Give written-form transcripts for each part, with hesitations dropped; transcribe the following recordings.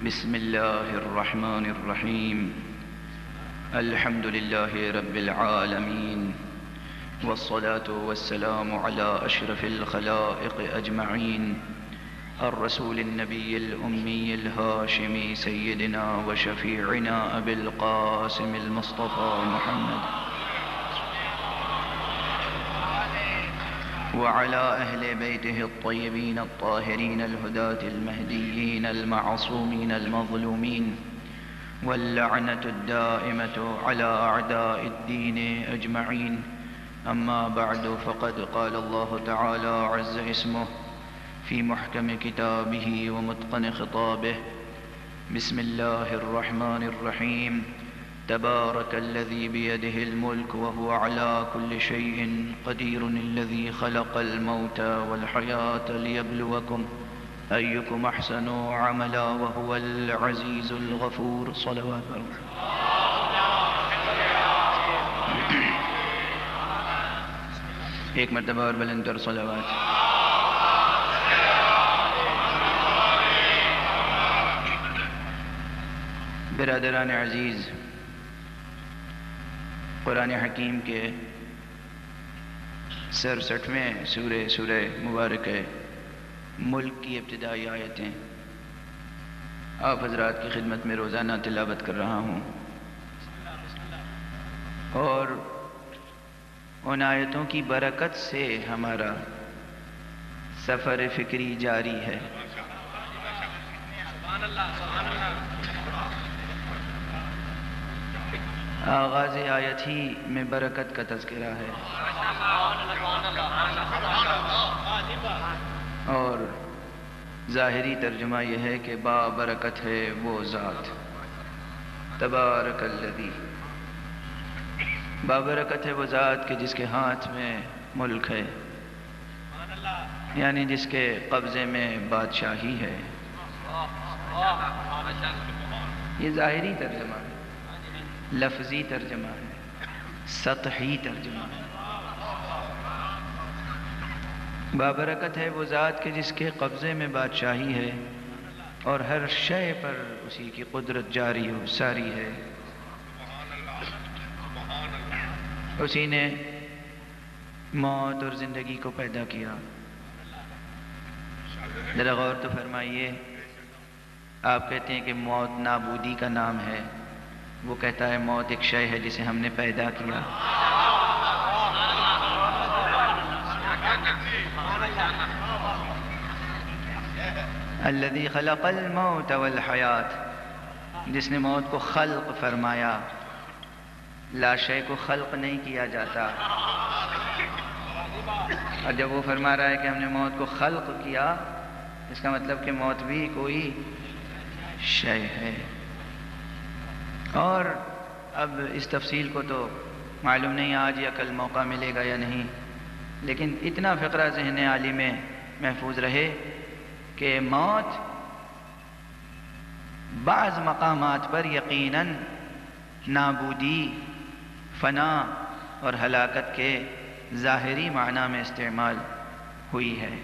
بسم الله الرحمن الرحيم. الحمد لله رب العالمين، والصلاة والسلام على أشرف الخلائق أجمعين، الرسول النبي الأمي الهاشمي سيدنا وشفيعنا أبي القاسم المصطفى محمد، وعلى أهل بيته الطيبين الطاهرين الهداة المهديين المعصومين المظلومين، واللعنة الدائمة على أعداء الدين أجمعين. أما بعد، فقد قال الله تعالى عز اسمه في محكم كتابه ومتقن خطابه: بسم الله الرحمن الرحيم. تبارك الذي بيده الملك وهو على كل شيء قدير، الذي خلق الموت والحياة ليبلوكم أيكم أحسن عملا، وهو العزيز الغفور. صلوات ایک مرتبہ اور بلند تر صلوات. برادران عزیز، قرآن حکیم کے 67ویں سورہ مبارک ملک کی ابتدائی آیتیں آپ حضرات کی خدمت میں روزانہ تلاوت کر رہا ہوں، اور ان آیتوں کی برکت سے ہمارا سفر فکری جاری ہے. آغاز آیت ہی میں برکت کا تذکرہ ہے، اور ظاہری ترجمہ یہ ہے کہ با برکت ہے وہ ذات. تبارک الذی، با برکت ہے وہ ذات کہ جس کے ہاتھ میں ملک ہے، یعنی جس کے قبضے میں بادشاہی ہے. یہ ظاہری ترجمہ ہے، لفظی ترجمہ ہے، سطحی ترجمہ ہے. بابرکت ہے وہ ذات کہ جس کے قبضے میں بادشاہی ہے، اور ہر شے پر اسی کی قدرت جاری و ساری ہے. اسی نے موت اور زندگی کو پیدا کیا. ذرا غور تو فرمائیے، آپ کہتے ہیں کہ موت نابودی کا نام ہے، وہ کہتا ہے موت ایک شے ہے جسے ہم نے پیدا کیا. الذی خلق الموت والحیات، جس نے موت کو خلق فرمایا. لا شے کو خلق نہیں کیا جاتا، اور جب وہ فرما رہا ہے کہ ہم نے موت کو خلق کیا، اس کا مطلب کہ موت بھی کوئی شے ہے. اور اب اس تفصیل کو تو معلوم نہیں آج یا کل موقع ملے گا یا نہیں، لیکن اتنا فقرہ ذہن عالی میں محفوظ رہے کہ موت بعض مقامات پر یقیناً نابودی، فنا اور ہلاکت کے ظاہری معنی میں استعمال ہوئی ہے،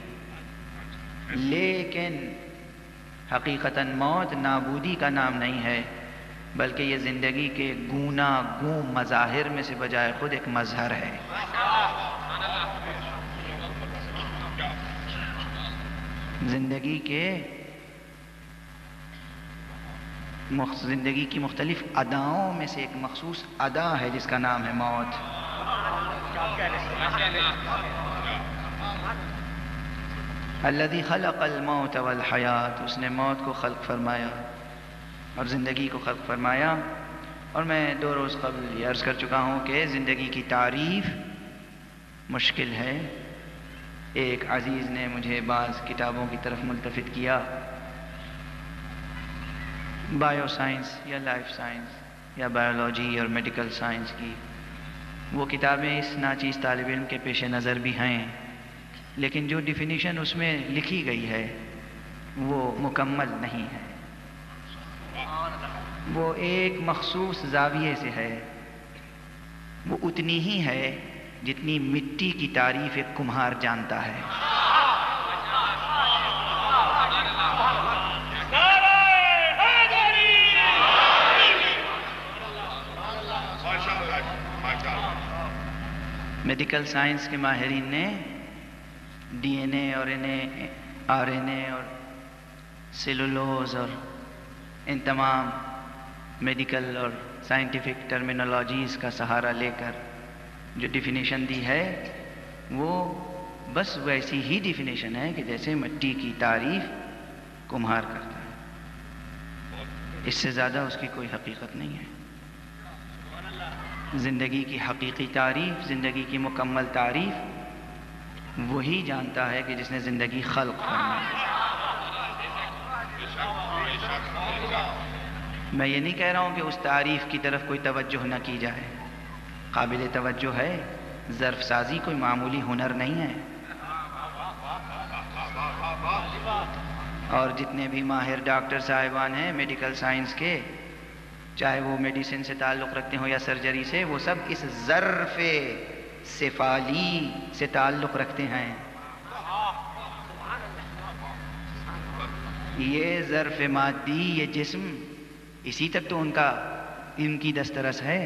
لیکن حقیقتاً موت نابودی کا نام نہیں ہے، بلکہ یہ زندگی کے گوناگوں مظاہر میں سے بجائے خود ایک مظہر ہے. زندگی کی مختلف اداؤں میں سے ایک مخصوص ادا ہے جس کا نام ہے موت. الذی خلق الموت والحیات، اس نے موت کو خلق فرمایا اور زندگی کو خلق فرمایا. اور میں 2 روز قبل یہ عرض کر چکا ہوں کہ زندگی کی تعریف مشکل ہے. ایک عزیز نے مجھے بعض کتابوں کی طرف ملتفت کیا، بایو سائنس یا لائف سائنس یا بایولوجی اور میڈیکل سائنس کی. وہ کتابیں اس ناچیز طالب علم کے پیش نظر بھی ہیں، لیکن جو ڈیفینیشن اس میں لکھی گئی ہے وہ مکمل نہیں ہے. وہ ایک مخصوص زاویے سے ہے، وہ اتنی ہی ہے جتنی مٹی کی تعریف ایک کمہار جانتا ہے. میڈیکل سائنس کے ماہرین نے ڈی این اے اور آر این اے اور سیلولوز اور ان تمام میڈیکل اور سائنٹیفک ٹرمینالوجیز کا سہارا لے کر جو ڈیفینیشن دی ہے وہ بس ویسی ہی ڈیفینیشن ہے کہ جیسے مٹی کی تعریف کمہار کرتا ہے، اس سے زیادہ اس کی کوئی حقیقت نہیں ہے۔ زندگی کی حقیقی تعریف، زندگی کی مکمل تعریف وہی جانتا ہے کہ جس نے زندگی خلق فرمائی۔ میں یہ نہیں کہہ رہا ہوں کہ اس تعریف کی طرف کوئی توجہ نہ کی جائے، قابل توجہ ہے، ظرف سازی کوئی معمولی ہنر نہیں ہے، اور جتنے بھی ماہر ڈاکٹر صاحبان ہیں میڈیکل سائنس کے، چاہے وہ میڈیسن سے تعلق رکھتے ہوں یا سرجری سے، وہ سب اس ظرف سفالی سے تعلق رکھتے ہیں۔ یہ ظرف مادی، یہ جسم، اسی تک تو ان کی دسترس ہے۔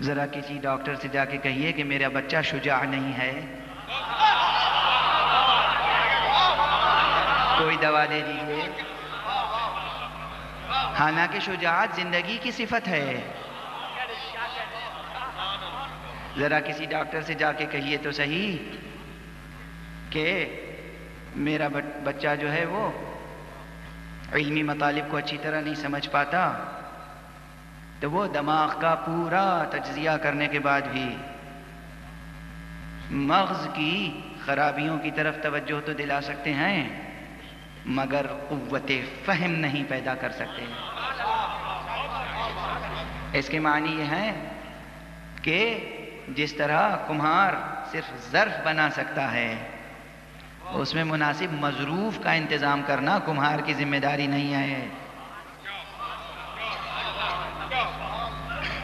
ذرا کسی ڈاکٹر سے جا کے کہیے کہ میرا بچہ شجاع نہیں ہے، کوئی دوا دے دیجیے، حالانکہ شجاعت زندگی کی صفت ہے۔ ذرا کسی ڈاکٹر سے جا کے کہیے تو صحیح کہ میرا بچہ جو ہے وہ علمی مطالب کو اچھی طرح نہیں سمجھ پاتا، تو وہ دماغ کا پورا تجزیہ کرنے کے بعد بھی مغز کی خرابیوں کی طرف توجہ تو دلا سکتے ہیں، مگر قوت فہم نہیں پیدا کر سکتے۔ اس کے معنی یہ ہے کہ جس طرح کمہار صرف ظرف بنا سکتا ہے، اس میں مناسب مظروف کا انتظام کرنا کمہار کی ذمہ داری نہیں ہے،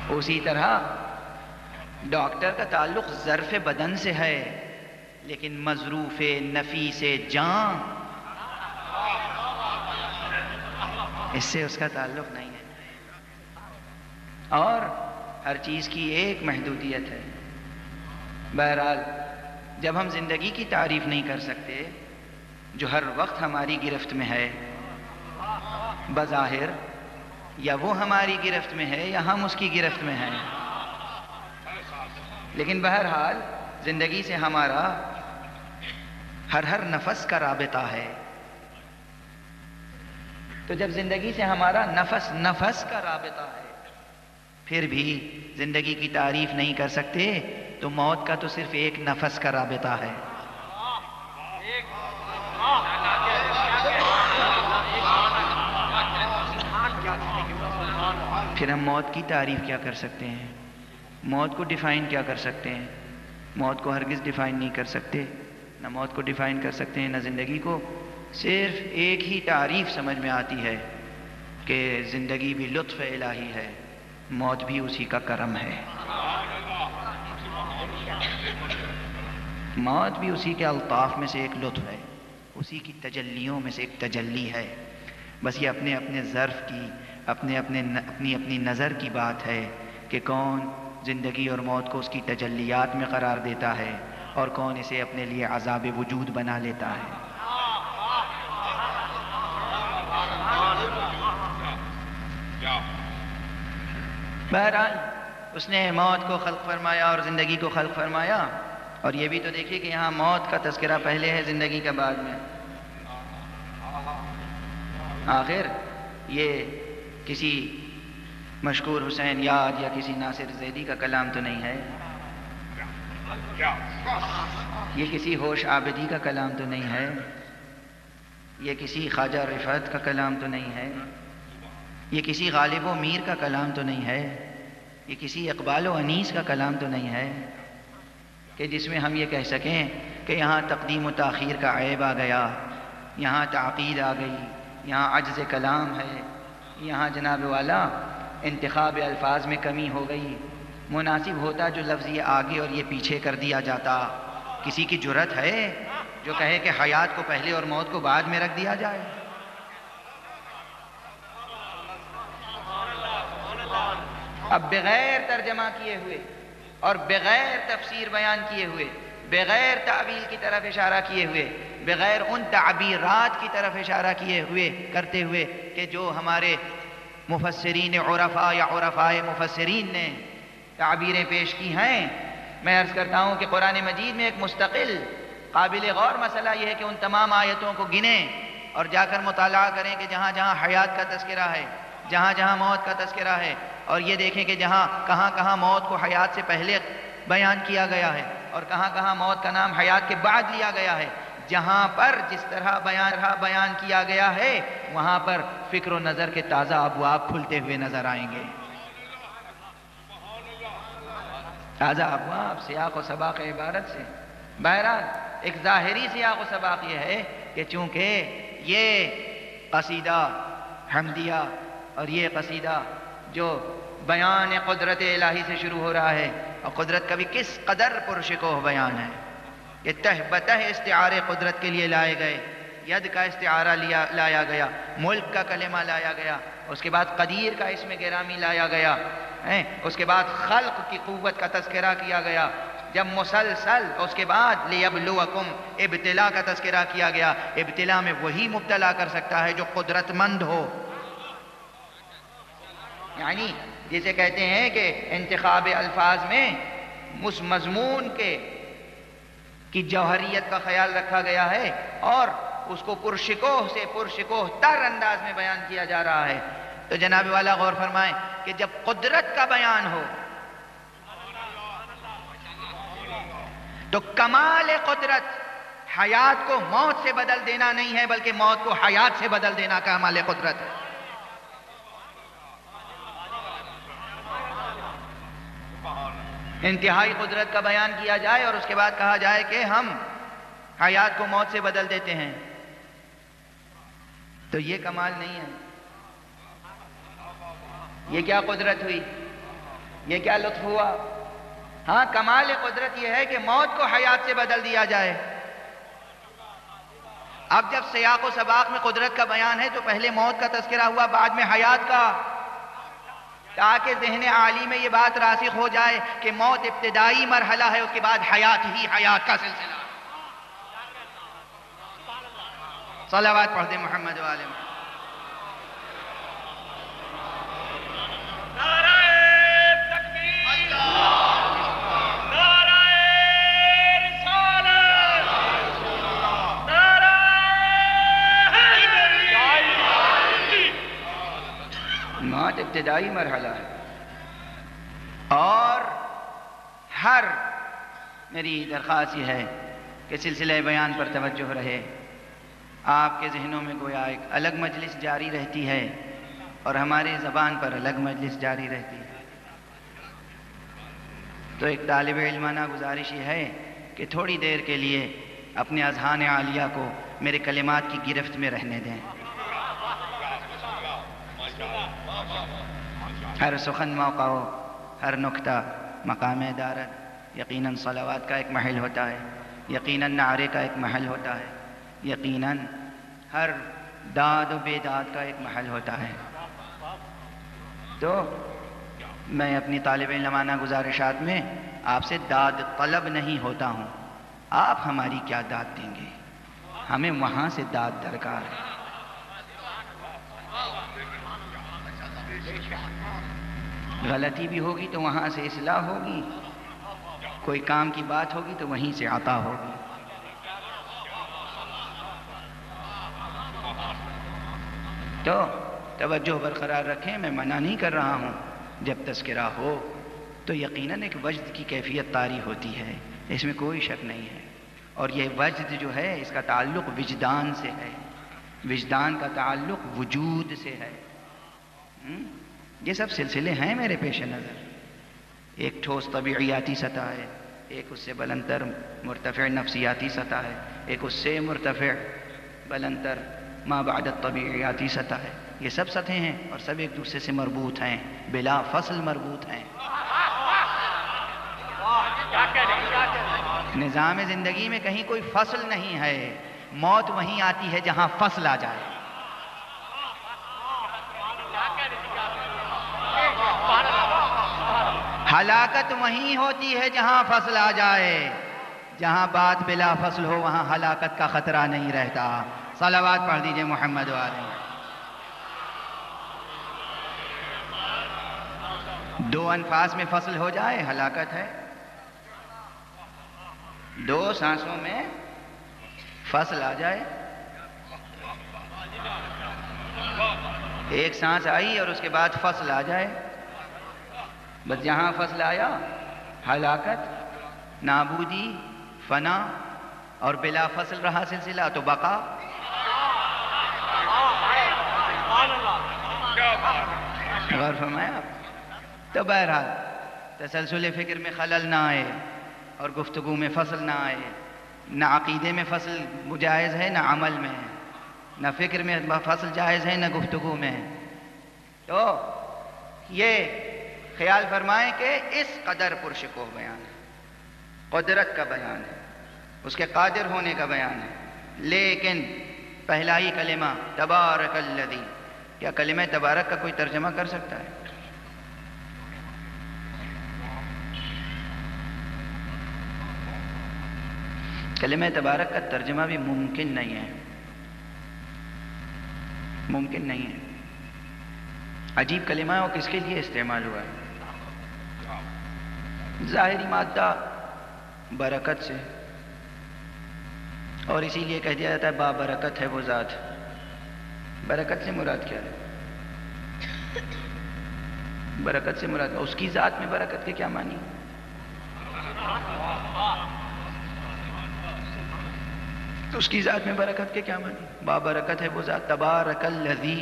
اسی طرح ڈاکٹر کا تعلق ظرف بدن سے ہے، لیکن مظروف نفیس جان اس سے اس کا تعلق نہیں ہے۔ اور ہر چیز کی ایک محدودیت ہے۔ بہرحال جب ہم زندگی کی تعریف نہیں کر سکتے جو ہر وقت ہماری گرفت میں ہے بظاہر، یا وہ ہماری گرفت میں ہے یا ہم اس کی گرفت میں ہیں، لیکن بہرحال زندگی سے ہمارا ہر نفس کا رابطہ ہے، تو جب زندگی سے ہمارا نفس کا رابطہ ہے، پھر بھی زندگی کی تعریف نہیں کر سکتے، تو موت کا تو صرف ایک نفس کا رابطہ ہے۔ پھر ہم موت کی تعریف کیا کر سکتے ہیں؟ موت کو ڈیفائن کیا کر سکتے ہیں؟ موت کو ہرگز ڈیفائن نہیں کر سکتے، نہ موت کو ڈیفائن کر سکتے ہیں نہ زندگی کو۔ صرف ایک ہی تعریف سمجھ میں آتی ہے کہ زندگی بھی لطف الہی ہے، موت بھی اسی کا کرم ہے، موت بھی اسی کے الطاف میں سے ایک لطف ہے، اسی کی تجلیوں میں سے ایک تجلی ہے۔ بس یہ اپنے اپنے ظرف کی، اپنی نظر کی بات ہے کہ کون زندگی اور موت کو اس کی تجلیات میں قرار دیتا ہے اور کون اسے اپنے لیے عذاب وجود بنا لیتا ہے۔ بہرحال اس نے موت کو خلق فرمایا اور زندگی کو خلق فرمایا، اور یہ بھی تو دیکھیے کہ یہاں موت کا تذکرہ پہلے ہے، زندگی کا بعد میں۔ آخر یہ کسی مشکور حسین یاد یا کسی ناصر زیدی کا کلام تو نہیں ہے، یہ کسی ہوش عابدی کا کلام تو نہیں ہے، یہ کسی خواجہ رفعت کا کلام تو نہیں ہے، یہ کسی غالب و میر کا کلام تو نہیں ہے، یہ کسی اقبال و انیس کا کلام تو نہیں ہے کہ جس میں ہم یہ کہہ سکیں کہ یہاں تقدیم و تاخیر کا عیب آ گیا، یہاں تعقید آ گئی، یہاں عجز کلام ہے، یہاں جناب والا انتخاب الفاظ میں کمی ہو گئی، مناسب ہوتا جو لفظ یہ آگے اور یہ پیچھے کر دیا جاتا۔ کسی کی جرت ہے جو کہے کہ حیات کو پہلے اور موت کو بعد میں رکھ دیا جائے؟ اب بغیر ترجمہ کیے ہوئے اور بغیر تفسیر بیان کیے ہوئے، بغیر تعبیر کی طرف اشارہ کیے ہوئے، بغیر ان تعبیرات کی طرف اشارہ کیے ہوئے کرتے ہوئے کہ جو ہمارے مفسرین عرفاء یا عرفاء مفسرین نے تعبیریں پیش کی ہیں. میں عرض کرتا ہوں کہ قرآن مجید میں ایک مستقل قابل غور مسئلہ یہ ہے کہ ان تمام آیتوں کو گنیں اور جا کر مطالعہ کریں کہ جہاں جہاں حیات کا تذکرہ ہے، جہاں جہاں موت کا تذکرہ ہے، اور یہ دیکھیں کہ جہاں کہاں کہاں موت کو حیات سے پہلے بیان کیا گیا ہے اور کہاں کہاں موت کا نام حیات کے بعد لیا گیا ہے. جہاں پر جس طرح بیان کیا گیا ہے وہاں پر فکر و نظر کے تازہ ابواب کھلتے ہوئے نظر آئیں گے. تازہ ابواب سیاق و سباق عبارت سے. بہرحال ایک ظاہری سیاق و سباق یہ ہے کہ چونکہ یہ قصیدہ حمدیہ اور یہ قصیدہ جو بیان قدرت الہی سے شروع ہو رہا ہے، اور قدرت کا بھی کس قدر پرشکوہ بیان ہے کہ تہ بتہ استعارے قدرت کے لیے لائے گئے، ید کا استعارہ لایا گیا، ملک کا کلمہ لایا گیا، اس کے بعد قدیر کا اسم گرامی لایا گیا، اس کے بعد خلق کی قوت کا تذکرہ کیا گیا، جب مسلسل اس کے بعد لیبلوکم ابتلا کا تذکرہ کیا گیا. ابتلا میں وہی مبتلا کر سکتا ہے جو قدرت مند ہو. یعنی جسے کہتے ہیں کہ انتخاب الفاظ میں اس مضمون کی جوہریت کا خیال رکھا گیا ہے اور اس کو پرشکوہ سے پرشکوہ تر انداز میں بیان کیا جا رہا ہے. تو جناب والا غور فرمائیں کہ جب قدرت کا بیان ہو تو کمال قدرت حیات کو موت سے بدل دینا نہیں ہے بلکہ موت کو حیات سے بدل دینا کمال قدرت ہے. انتہائی قدرت کا بیان کیا جائے اور اس کے بعد کہا جائے کہ ہم حیات کو موت سے بدل دیتے ہیں، تو یہ کمال نہیں ہے. یہ کیا قدرت ہوئی، یہ کیا لطف ہوا. ہاں کمال قدرت یہ ہے کہ موت کو حیات سے بدل دیا جائے. اب جب سیاق و سباق میں قدرت کا بیان ہے تو پہلے موت کا تذکرہ ہوا، بعد میں حیات کا، تاکہ ذہن عالی میں یہ بات راسخ ہو جائے کہ موت ابتدائی مرحلہ ہے، اس کے بعد حیات ہی حیات کا سلسلہ. صلوات پڑھ دیں محمد و آل محمد. موت ابتدائی مرحلہ ہے اور میری درخواست یہ ہے کہ سلسلہ بیان پر توجہ رہے. آپ کے ذہنوں میں گویا ایک الگ مجلس جاری رہتی ہے اور ہماری زبان پر الگ مجلس جاری رہتی ہے. تو ایک طالب علمانہ گزارش یہ ہے کہ تھوڑی دیر کے لیے اپنے اذہان عالیہ کو میرے کلمات کی گرفت میں رہنے دیں. ہر سخن موقع ہو، ہر نکتہ مقام دارت. یقیناً صلوات کا ایک محل ہوتا ہے، یقیناً نعرے کا ایک محل ہوتا ہے، یقیناً ہر داد و بے داد کا ایک محل ہوتا ہے. تو میں اپنی طالب علمانہ گزارشات میں آپ سے داد طلب نہیں ہوتا ہوں. آپ ہماری کیا داد دیں گے، ہمیں وہاں سے داد درکار ہے. غلطی بھی ہوگی تو وہاں سے اصلاح ہوگی، کوئی کام کی بات ہوگی تو وہیں سے عطا ہوگی. تو توجہ برقرار رکھیں. میں منع نہیں کر رہا ہوں، جب تذکرہ ہو تو یقیناً ایک وجد کی کیفیت طاری ہوتی ہے، اس میں کوئی شک نہیں ہے. اور یہ وجد جو ہے اس کا تعلق وجدان سے ہے، وجدان کا تعلق وجود سے ہے. یہ سب سلسلے ہیں میرے پیش نظر. ایک ٹھوس طبیعیاتی سطح ہے، ایک اس سے بلندر مرتفع نفسیاتی سطح ہے، ایک اس سے مرتفع بلندر ما بعد الطبیعیاتی سطح ہے. یہ سب سطحیں ہیں اور سب ایک دوسرے سے مربوط ہیں، بلا فصل مربوط ہیں. نظام زندگی میں کہیں کوئی فصل نہیں ہے. موت وہیں آتی ہے جہاں فصل آ جائے. ہلاکت وہیں ہوتی ہے جہاں فصل آ جائے، جہاں بات بلا فصل ہو وہاں ہلاکت کا خطرہ نہیں رہتا۔ صلوات پڑھ دیجئے محمد والے۔ دو انفاس میں فصل ہو جائے ہلاکت ہے، دو سانسوں میں فصل آ جائے، ایک سانس آئی اور اس کے بعد فصل آ جائے، بس جہاں فصل آیا ہلاکت، نابودی، فنا، اور بلا فصل رہا سلسلہ تو بقا۔ غور فرمایا آپ؟ تو بہرحال تسلسل فکر میں خلل نہ آئے اور گفتگو میں فصل نہ آئے، نہ عقیدے میں فصل جائز ہے نہ عمل میں ہے، نہ فکر میں فصل جائز ہے نہ گفتگو میں ہے۔ تو یہ خیال فرمائیں کہ اس قدر پرشکوہ بیان ہے، قدرت کا بیان ہے، اس کے قادر ہونے کا بیان ہے، لیکن پہلا ہی کلمہ تبارک الذی، کیا کلمہ تبارک کا کوئی ترجمہ کر سکتا ہے؟ کلمہ تبارک کا ترجمہ بھی ممکن نہیں ہے، ممکن نہیں ہے۔ عجیب کلمہ ہے، وہ کس کے لیے استعمال ہوا ہے؟ ظاہری مادہ برکت سے، اور اسی لیے کہہ دیا جاتا ہے بابرکت ہے وہ ذات۔ برکت سے مراد کیا ہے؟ برکت سے مراد اس کی ذات میں برکت کے کیا معنی؟ اس کی ذات میں برکت کے کیا معنی؟ بابرکت ہے وہ ذات، تبارک الذی،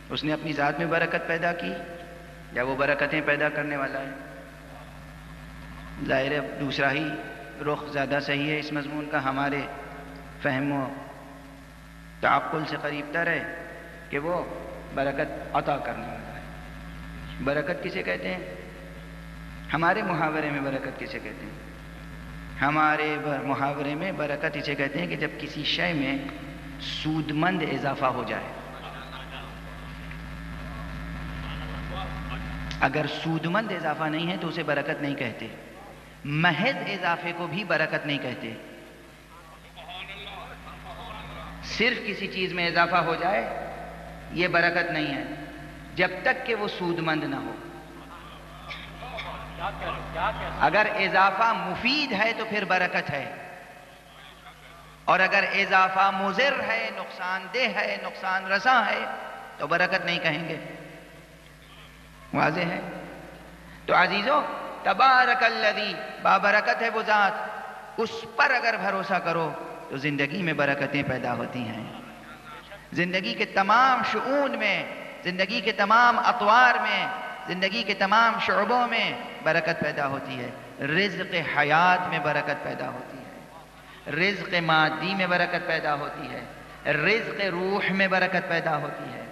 اس نے اپنی ذات میں برکت پیدا کی یا وہ برکتیں پیدا کرنے والا ہے؟ ظاہر ہے دوسرا ہی رخ زیادہ صحیح ہے اس مضمون کا، ہمارے فہم و تعقل سے قریب تر ہے کہ وہ برکت عطا کرنے والا ہے۔ برکت کسے کہتے ہیں؟ ہمارے محاورے میں برکت کسے کہتے ہیں؟ ہمارے محاورے میں برکت اسے کہتے ہیں کہ جب کسی شے میں سودمند اضافہ ہو جائے۔ اگر سودمند اضافہ نہیں ہے تو اسے برکت نہیں کہتے، محض اضافے کو بھی برکت نہیں کہتے۔ صرف کسی چیز میں اضافہ ہو جائے یہ برکت نہیں ہے جب تک کہ وہ سودمند نہ ہو۔ اگر اضافہ مفید ہے تو پھر برکت ہے، اور اگر اضافہ مضر ہے، نقصان دہ ہے، نقصان رساں ہے تو برکت نہیں کہیں گے۔ واضح ہے؟ تو عزیزو، تبارک الذی، بابرکت ہے وہ ذات، اس پر اگر بھروسہ کرو تو زندگی میں برکتیں پیدا ہوتی ہیں۔ زندگی کے تمام شؤون میں، زندگی کے تمام اطوار میں، زندگی کے تمام شعبوں میں برکت پیدا ہوتی ہے۔ رزق حیات میں برکت پیدا ہوتی ہے، رزق مادی میں برکت پیدا ہوتی ہے، رزق روح میں برکت پیدا ہوتی ہے،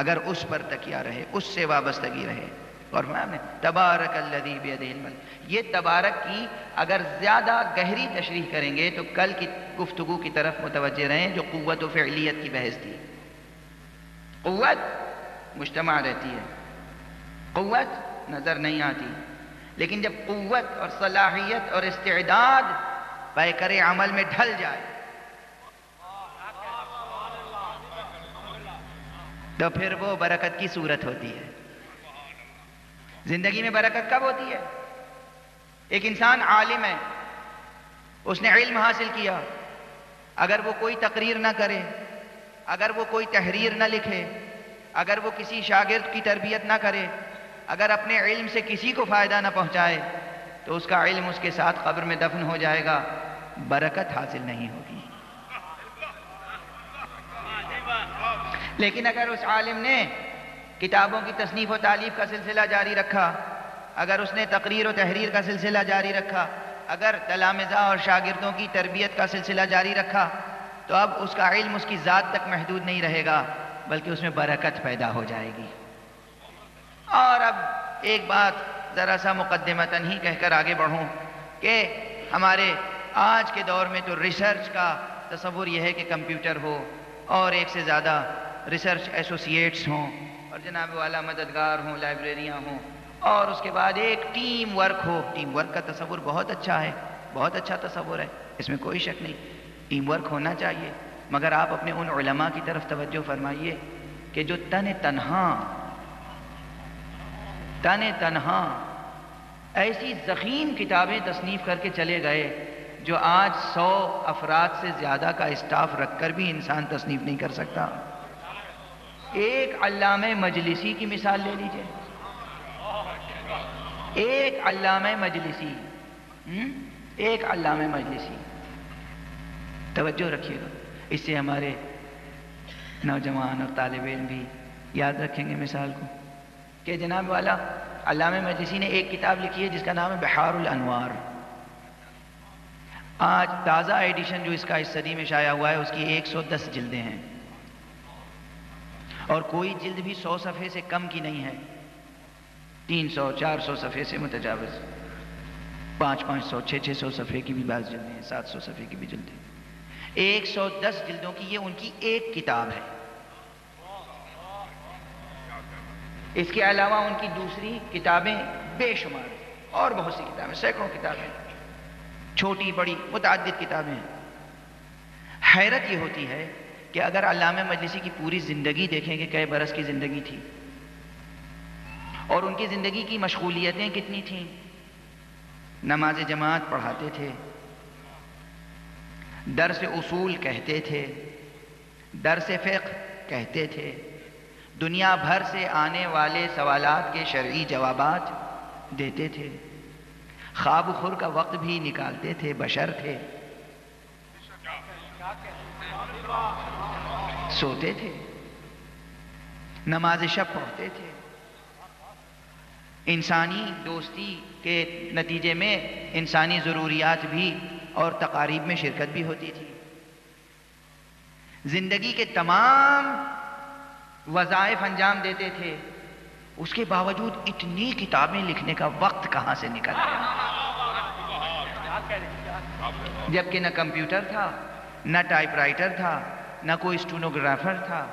اگر اس پر تکیہ رہے، اس سے وابستگی رہے۔ اور میں تبارک الذی بیدہ الملک، یہ تبارک کی اگر زیادہ گہری تشریح کریں گے تو کل کی گفتگو کی طرف متوجہ رہیں جو قوت و فعلیت کی بحث تھی۔ قوت مجتمع رہتی ہے، قوت نظر نہیں آتی، لیکن جب قوت اور صلاحیت اور استعداد پیکر عمل میں ڈھل جائے تو پھر وہ برکت کی صورت ہوتی ہے۔ زندگی میں برکت کب ہوتی ہے؟ ایک انسان عالم ہے، اس نے علم حاصل کیا، اگر وہ کوئی تقریر نہ کرے، اگر وہ کوئی تحریر نہ لکھے، اگر وہ کسی شاگرد کی تربیت نہ کرے، اگر اپنے علم سے کسی کو فائدہ نہ پہنچائے تو اس کا علم اس کے ساتھ قبر میں دفن ہو جائے گا، برکت حاصل نہیں ہوگی۔ لیکن اگر اس عالم نے کتابوں کی تصنیف و تالیف کا سلسلہ جاری رکھا، اگر اس نے تقریر و تحریر کا سلسلہ جاری رکھا، اگر تلامذہ اور شاگردوں کی تربیت کا سلسلہ جاری رکھا، تو اب اس کا علم اس کی ذات تک محدود نہیں رہے گا بلکہ اس میں برکت پیدا ہو جائے گی۔ اور اب ایک بات ذرا سا مقدمتاً ہی کہہ کر آگے بڑھوں کہ ہمارے آج کے دور میں تو ریسرچ کا تصور یہ ہے کہ کمپیوٹر ہو اور ایک سے زیادہ ریسرچ ایسوسیٹس ہوں اور جناب والا مددگار ہوں، لائبریریاں ہوں اور اس کے بعد ایک ٹیم ورک ہو. ٹیم ورک کا تصور بہت اچھا ہے، بہت اچھا تصور ہے، اس میں کوئی شک نہیں، ٹیم ورک ہونا چاہیے. مگر آپ اپنے ان علماء کی طرف توجہ فرمائیے کہ جو تنہا ایسی ضخیم کتابیں تصنیف کر کے چلے گئے جو آج 100 افراد سے زیادہ کا اسٹاف رکھ کر بھی انسان تصنیف نہیں کر سکتا. ایک علامہ مجلسی کی مثال لے لیجئے. ایک علامہ مجلسی توجہ رکھیے گا، اس سے ہمارے نوجوان اور طالب علم بھی یاد رکھیں گے مثال کو کہ جناب والا علامہ مجلسی نے ایک کتاب لکھی ہے جس کا نام ہے بحار الانوار. آج تازہ ایڈیشن جو اس کا اس صدی میں شائع ہوا ہے اس کی 110 جلدیں ہیں، اور کوئی جلد بھی 100 صفحے سے کم کی نہیں ہے، 300 400 صفحے سے متجاوز، 500 600 صفحے کی بھی بعض جلدیں ہیں، 700 صفحے کی بھی جلدیں. 110 جلدوں کی یہ ان کی ایک کتاب ہے. اس کے علاوہ ان کی دوسری کتابیں بے شمار اور بہت سی کتابیں، سینکڑوں کتابیں، چھوٹی بڑی متعدد کتابیں ہیں. حیرت یہ ہوتی ہے کہ اگر علامہ مجلسی کی پوری زندگی دیکھیں کہ کئے برس کی زندگی تھی اور ان کی زندگی کی مشغولیتیں کتنی تھیں. نماز جماعت پڑھاتے تھے، درس اصول کہتے تھے، درس فقہ کہتے تھے، دنیا بھر سے آنے والے سوالات کے شرعی جوابات دیتے تھے، خواب و خور کا وقت بھی نکالتے تھے، بشر تھے، سوتے تھے، نماز شب پڑھتے تھے. انسانی دوستی کے نتیجے میں انسانی ضروریات بھی اور تقاریب میں شرکت بھی ہوتی تھی. زندگی کے تمام وظائف انجام دیتے تھے، اس کے باوجود اتنی کتابیں لکھنے کا وقت کہاں سے نکل گیا؟ جبکہ نہ کمپیوٹر تھا، نہ ٹائپ رائٹر تھا، نہ کوئی اسٹینوگرافر تھا،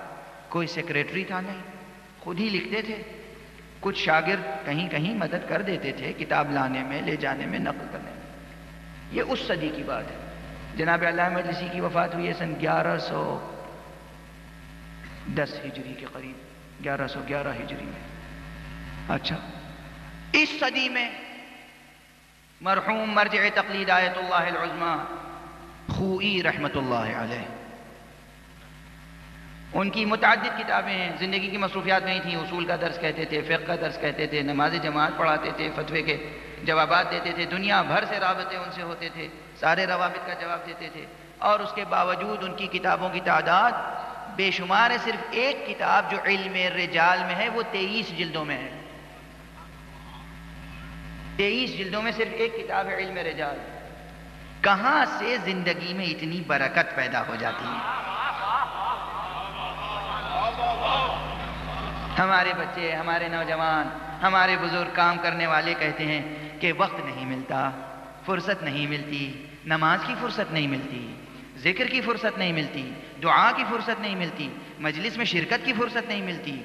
کوئی سیکریٹری تھا، نہیں، خود ہی لکھتے تھے. کچھ شاگرد کہیں کہیں مدد کر دیتے تھے کتاب لانے میں، لے جانے میں، نقل کرنے میں. یہ اس صدی کی بات ہے. جناب علامہ مجلسی کی وفات ہوئی ہے سن 1110 ہجری کے قریب، 1111 ہجری میں. اچھا، اس صدی میں مرحوم مرجع تقلید آیت اللہ العظمی خوئی رحمت اللہ علیہ، ان کی متعدد کتابیں ہیں. زندگی کی مصروفیات نہیں تھیں، اصول کا درس کہتے تھے، فقہ کا درس کہتے تھے، نماز جماعت پڑھاتے تھے، فتوے کے جوابات دیتے تھے، دنیا بھر سے رابطے ان سے ہوتے تھے، سارے روابط کا جواب دیتے تھے. اور اس کے باوجود ان کی کتابوں کی تعداد بے شمار ہے. صرف ایک کتاب جو علم رجال میں ہے وہ 23 جلدوں میں ہے. 23 جلدوں میں صرف ایک کتاب ہے علم رجال. کہاں سے زندگی میں اتنی برکت پیدا ہو جاتی ہے؟ ہمارے بچے، ہمارے نوجوان، ہمارے بزرگ کام کرنے والے کہتے ہیں کہ وقت نہیں ملتا، فرصت نہیں ملتی، نماز کی فرصت نہیں ملتی، ذکر کی فرصت نہیں ملتی، دعا کی فرصت نہیں ملتی، مجلس میں شرکت کی فرصت نہیں ملتی،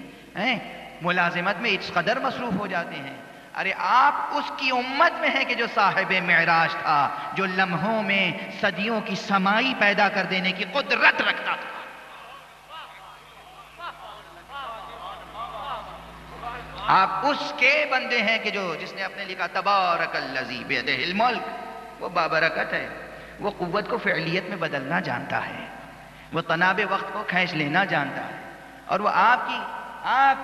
ملازمت میں اس قدر مصروف ہو جاتے ہیں. ارے آپ اس کی امت میں ہیں کہ جو صاحب معراج تھا، جو لمحوں میں صدیوں کی سمائی پیدا کر دینے کی قدرت رکھتا تھا. آپ اس کے بندے ہیں کہ جس نے اپنے لکھا تبارک الذی بیدہ الملک. وہ بابرکت ہے، وہ قوت کو فعلیت میں بدلنا جانتا ہے، وہ تناب وقت کو کھینچ لینا جانتا ہے، اور وہ آپ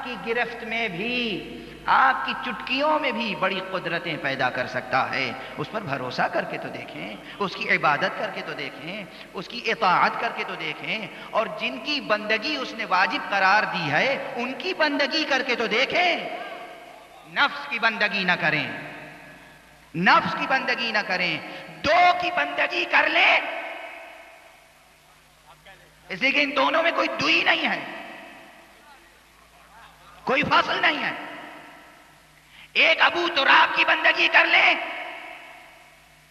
کی گرفت میں بھی، آپ کی چٹکیوں میں بھی بڑی قدرتیں پیدا کر سکتا ہے. اس پر بھروسہ کر کے تو دیکھیں، اس کی عبادت کر کے تو دیکھیں، اس کی اطاعت کر کے تو دیکھیں، اور جن کی بندگی اس نے واجب قرار دی ہے ان کی بندگی کر کے تو دیکھیں. نفس کی بندگی نہ کریں، نفس کی بندگی نہ کریں، دو کی بندگی کر لیں، اس لیے کہ ان دونوں میں کوئی دوئی نہیں ہے، کوئی فاصل نہیں ہے. ایک ابو تراب کی بندگی کر لیں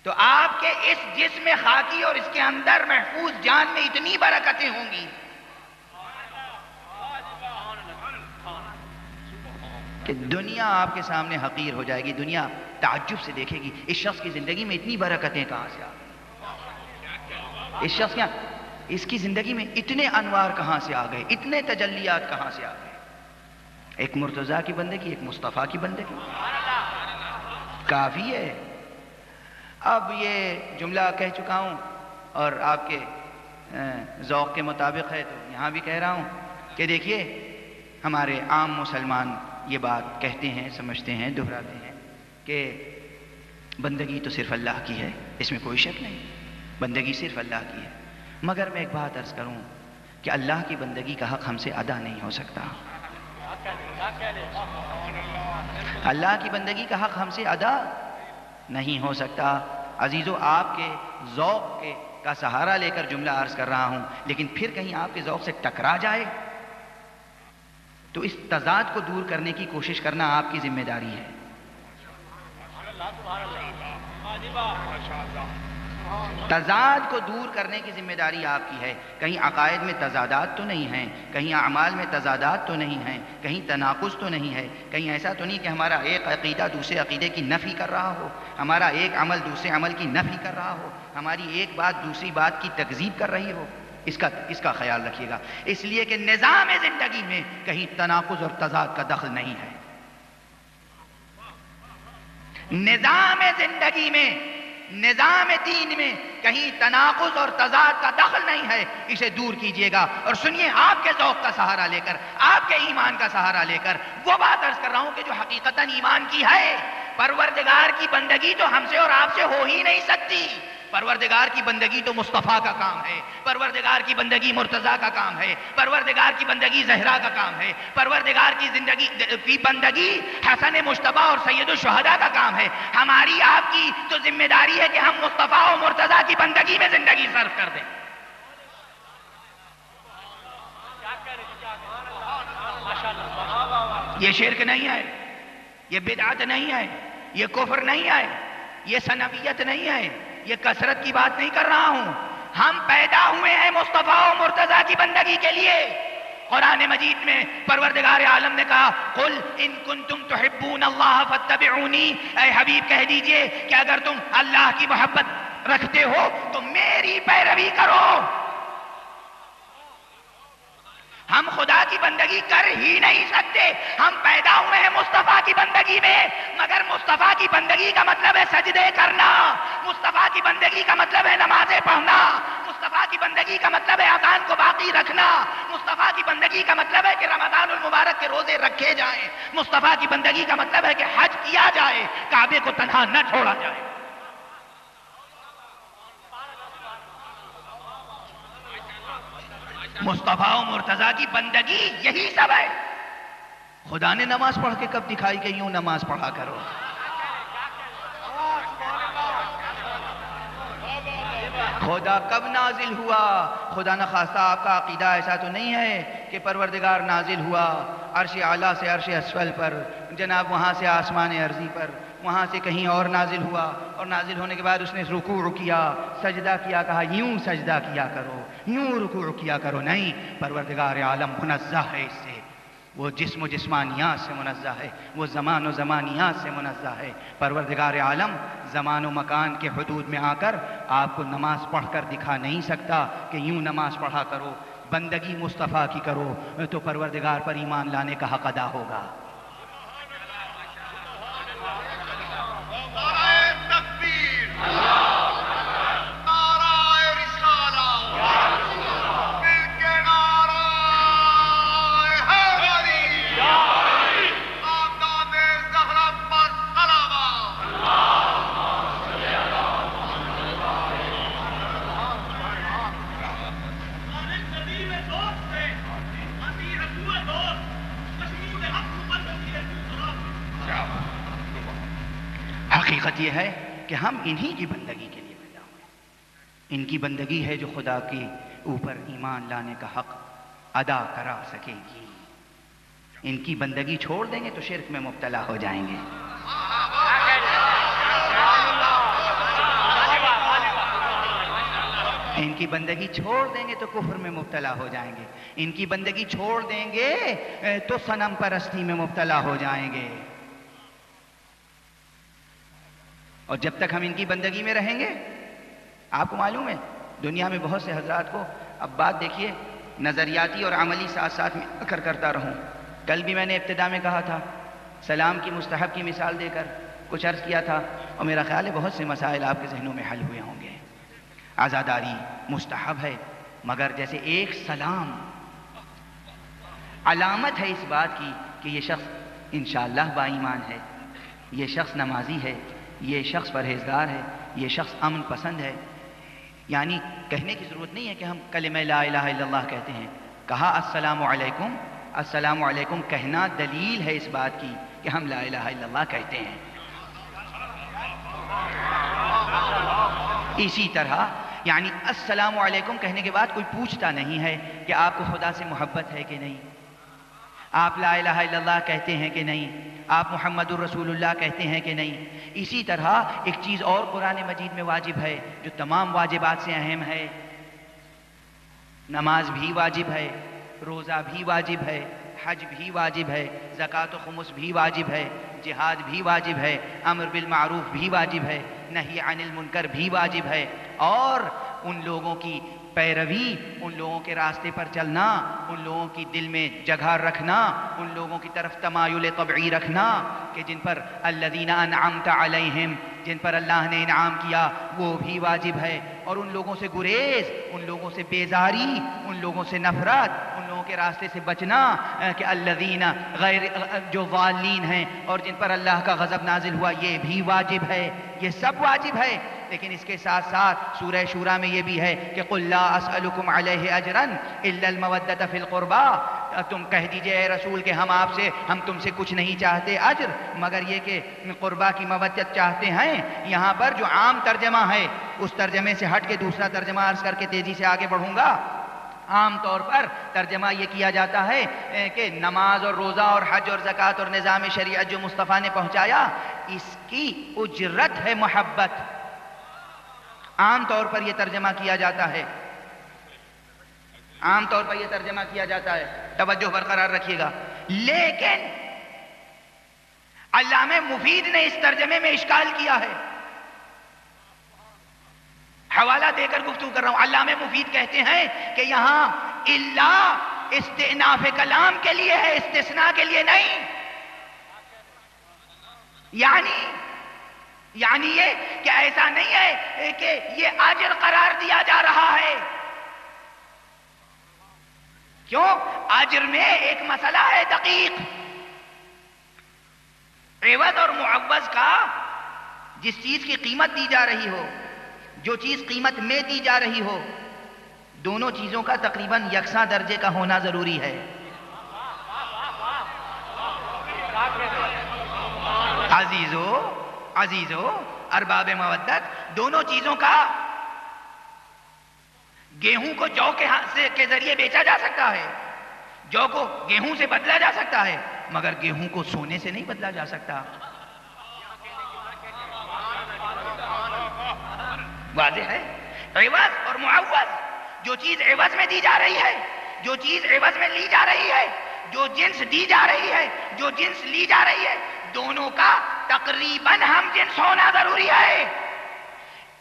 تو آپ کے اس جسم خاکی اور اس کے اندر محفوظ جان میں اتنی برکتیں ہوں گی. کہ دنیا آپ کے سامنے حقیر ہو جائے گی، دنیا تعجب سے دیکھے گی اس شخص کی زندگی میں اتنی برکتیں کہاں سے آ گئی، اس شخص اس کی زندگی میں اتنے انوار کہاں سے آ گئے، اتنے تجلیات کہاں سے آ گئے۔ ایک مرتضیٰ کی بندگی، ایک مصطفیٰ کی بندگی کافی ہے۔ اب یہ جملہ کہہ چکا ہوں اور آپ کے ذوق کے مطابق ہے تو یہاں بھی کہہ رہا ہوں کہ دیکھیے ہمارے عام مسلمان یہ بات کہتے ہیں، سمجھتے ہیں، دہراتے ہیں کہ بندگی تو صرف اللہ کی ہے، اس میں کوئی شک نہیں، بندگی صرف اللہ کی ہے۔ مگر میں ایک بات عرض کروں کہ اللہ کی بندگی کا حق ہم سے ادا نہیں ہو سکتا، اللہ کی بندگی کا حق ہم سے ادا نہیں ہو سکتا۔ عزیزو، آپ کے ذوق کا سہارا لے کر جملہ عرض کر رہا ہوں، لیکن پھر کہیں آپ کے ذوق سے ٹکرا جائے تو اس تضاد کو دور کرنے کی کوشش کرنا آپ کی ذمہ داری ہے۔ تضاد کو دور کرنے کی ذمہ داری آپ کی ہے۔ کہیں عقائد میں تضادات تو نہیں ہیں، کہیں اعمال میں تضادات تو نہیں ہیں، کہیں تناقض تو نہیں ہے، کہیں ایسا تو نہیں کہ ہمارا ایک عقیدہ دوسرے عقیدے کی نفی کر رہا ہو، ہمارا ایک عمل دوسرے عمل کی نفی کر رہا ہو، ہماری ایک بات دوسری بات کی تکذیب کر رہی ہو۔ اس کا خیال رکھیے گا، اس لیے کہ نظام زندگی میں کہیں تناقض اور تضاد کا دخل نہیں ہے۔ نظام زندگی میں، نظام دین میں کہیں تناقض اور تضاد کا دخل نہیں ہے، اسے دور کیجئے گا۔ اور سنیے، آپ کے ذوق کا سہارا لے کر، آپ کے ایمان کا سہارا لے کر وہ بات عرض کر رہا ہوں کہ جو حقیقتاً ایمان کی ہے۔ پروردگار کی بندگی تو ہم سے اور آپ سے ہو ہی نہیں سکتی۔ پروردگار کی بندگی تو مصطفیٰ کا کام ہے، پروردگار کی بندگی مرتضیٰ کا کام ہے، پروردگار کی بندگی زہرا کا کام ہے، پروردگار کی زندگی کی بندگی حسن مجتبیٰ اور سید الشہداء کا کام ہے۔ ہماری آپ کی تو ذمہ داری ہے کہ ہم مصطفیٰ اور مرتضیٰ کی بندگی میں زندگی صرف کر دیں۔ یہ شرک نہیں ہے، یہ بدعت نہیں ہے، یہ کفر نہیں ہے، یہ ثنویت نہیں ہے، یہ کثرت کی بات نہیں کر رہا ہوں۔ ہم پیدا ہوئے ہیں مصطفیٰ و مرتضیٰ کی بندگی کے لیے۔ قرآن مجید میں پروردگار عالم نے کہا قل ان کنتم تحبون اللہ فاتبعونی، اے حبیب کہہ دیجئے کہ اگر تم اللہ کی محبت رکھتے ہو تو میری پیروی کرو۔ ہم خدا کی بندگی کر ہی نہیں سکتے، ہم پیدا ہوئے ہیں مصطفیٰ کی بندگی میں، مگر مصطفیٰ کی بندگی کا مطلب ہے سجدے کرنا، مصطفیٰ کی بندگی کا مطلب ہے نمازیں پڑھنا، مصطفیٰ کی بندگی کا مطلب ہے اذان کو باقی رکھنا، مصطفیٰ کی بندگی کا مطلب ہے کہ رمضان المبارک کے روزے رکھے جائیں، مصطفیٰ کی بندگی کا مطلب ہے کہ حج کیا جائے، کعبے کو تنہا نہ چھوڑا جائے۔ مصطفیٰ و مرتضیٰ کی بندگی یہی سب ہے۔ خدا نے نماز پڑھ کے کب دکھائی کہ یوں نماز پڑھا کرو؟ خدا کب نازل ہوا؟ خدا نہ خواستہ آپ کا عقیدہ ایسا تو نہیں ہے کہ پروردگار نازل ہوا عرش اعلیٰ سے عرش اسفل پر، جناب وہاں سے آسمان ارضی پر، وہاں سے کہیں اور نازل ہوا، اور نازل ہونے کے بعد اس نے رکوع کیا، سجدہ کیا، کہا یوں سجدہ کیا کرو، یوں رکوع کیا کرو۔ نہیں، پروردگار عالم منزہ ہے اس سے، وہ جسم و جسمانیات سے منزہ ہے، وہ زمان و زمانیات سے منزہ ہے۔ پروردگار عالم زمان و مکان کے حدود میں آ کر آپ کو نماز پڑھ کر دکھا نہیں سکتا کہ یوں نماز پڑھا کرو۔ بندگی مصطفیٰ کی کرو تو پروردگار پر ایمان لانے کا حق ادا ہوگا۔ حقیقت یہ ہے کہ ہم انہی کی بندگی کے لیے پیدا ہوئے، ان کی بندگی ہے جو خدا کے اوپر ایمان لانے کا حق ادا کرا سکے گی۔ ان کی بندگی چھوڑ دیں گے تو شرک میں مبتلا ہو جائیں گے۔ ان کی بندگی چھوڑ دیں گے تو کفر میں مبتلا ہو جائیں گے، ان کی بندگی چھوڑ دیں گے تو صنم پرستی میں مبتلا ہو جائیں گے. اور جب تک ہم ان کی بندگی میں رہیں گے، آپ کو معلوم ہے دنیا میں بہت سے حضرات کو، اب بات دیکھیے نظریاتی اور عملی ساتھ ساتھ میں کرتا رہوں. کل بھی میں نے ابتدا میں کہا تھا، سلام کی مستحب کی مثال دے کر کچھ عرض کیا تھا، اور میرا خیال ہے بہت سے مسائل آپ کے ذہنوں میں حل ہوئے ہوں گے. عزاداری مستحب ہے، مگر جیسے ایک سلام علامت ہے اس بات کی کہ یہ شخص انشاءاللہ با ایمان ہے، یہ شخص نمازی ہے، یہ شخص پرہیزگار ہے، یہ شخص امن پسند ہے. یعنی کہنے کی ضرورت نہیں ہے کہ ہم کلمہ لا الہ الا اللہ کہتے ہیں، کہا السلام علیکم، السلام علیکم کہنا دلیل ہے اس بات کی کہ ہم لا الہ الا اللہ کہتے ہیں. اسی طرح یعنی السلام علیکم کہنے کے بعد کوئی پوچھتا نہیں ہے کہ آپ کو خدا سے محبت ہے کہ نہیں، آپ لا الہ الا اللہ کہتے ہیں کہ نہیں، آپ محمد الرسول اللہ کہتے ہیں کہ نہیں. اسی طرح ایک چیز اور قرآن مجید میں واجب ہے جو تمام واجبات سے اہم ہے، نماز بھی واجب ہے، روزہ بھی واجب ہے، حج بھی واجب ہے، زکوٰۃ و خمس بھی واجب ہے، جہاد بھی واجب ہے، امر بالمعروف بھی واجب ہے، نہی عن المنکر بھی واجب ہے، اور ان لوگوں کی پیروی، ان لوگوں کے راستے پر چلنا، ان لوگوں کی دل میں جگہ رکھنا، ان لوگوں کی طرف تمایل طبعی رکھنا کہ جن پر الذین انعمت علیہم، جن پر اللہ نے انعام کیا، وہ بھی واجب ہے. اور ان لوگوں سے گریز، ان لوگوں سے بیزاری، ان لوگوں سے نفرت، ان لوگوں کے راستے سے بچنا کہ الذین غیر جو ضالین ہیں اور جن پر اللہ کا غضب نازل ہوا، یہ بھی واجب ہے. یہ سب واجب ہے. لیکن اس کے ساتھ ساتھ سورہ شورى میں یہ بھی ہے کہ قل لا اسألکم علیہ اجرا الا المودۃ فی القربى، تم کہہ دیجئے اے رسول کہ ہم تم سے کچھ نہیں چاہتے اجر مگر یہ کہ قربا کی مودت چاہتے ہیں. یہاں پر جو عام ترجمہ ہے اس ترجمے سے ہٹ کے دوسرا ترجمہ عرض کر کے تیزی سے آگے بڑھوں گا. عام طور پر ترجمہ یہ کیا جاتا ہے کہ نماز اور روزہ اور حج اور زکوٰۃ اور نظام شریعت جو مصطفیٰ نے پہنچایا، اس کی اجرت ہے محبت. عام طور پر یہ ترجمہ کیا جاتا ہے، عام طور پر یہ ترجمہ کیا جاتا ہے، توجہ برقرار رکھیے گا. لیکن علامہ مفید نے اس ترجمے میں اشکال کیا ہے. حوالہ دے کر گفتگو کر رہا ہوں. علامہ مفید کہتے ہیں کہ یہاں الا استئناف کلام کے لیے ہے، استثناء کے لیے نہیں. یعنی یہ کہ ایسا نہیں ہے کہ یہ اجر قرار دیا جا رہا ہے. کیوں؟ اجر میں ایک مسئلہ ہے دقیق. عوض اور معوض کا جس چیز کی قیمت دی جا رہی ہو، جو چیز قیمت میں دی جا رہی ہو، دونوں چیزوں کا تقریباً یکساں درجے کا ہونا ضروری ہے. عزیزو ارباب مودت، دونوں چیزوں کا، گیہوں کو جو کے ذریعے بیچا جا سکتا ہے، جو کو گیہوں سے بدلا جا سکتا ہے، مگر گیہوں کو سونے سے نہیں بدلا جا سکتا. واضح ہے؟ عوض اور معوض، جو چیز عوض میں دی جا رہی ہے، جو چیز عوض میں لی جا رہی ہے، جو جنس دی جا رہی ہے، جو جنس لی جا رہی ہے، دونوں کا تقریباً ہم جنس ہونا ضروری ہے.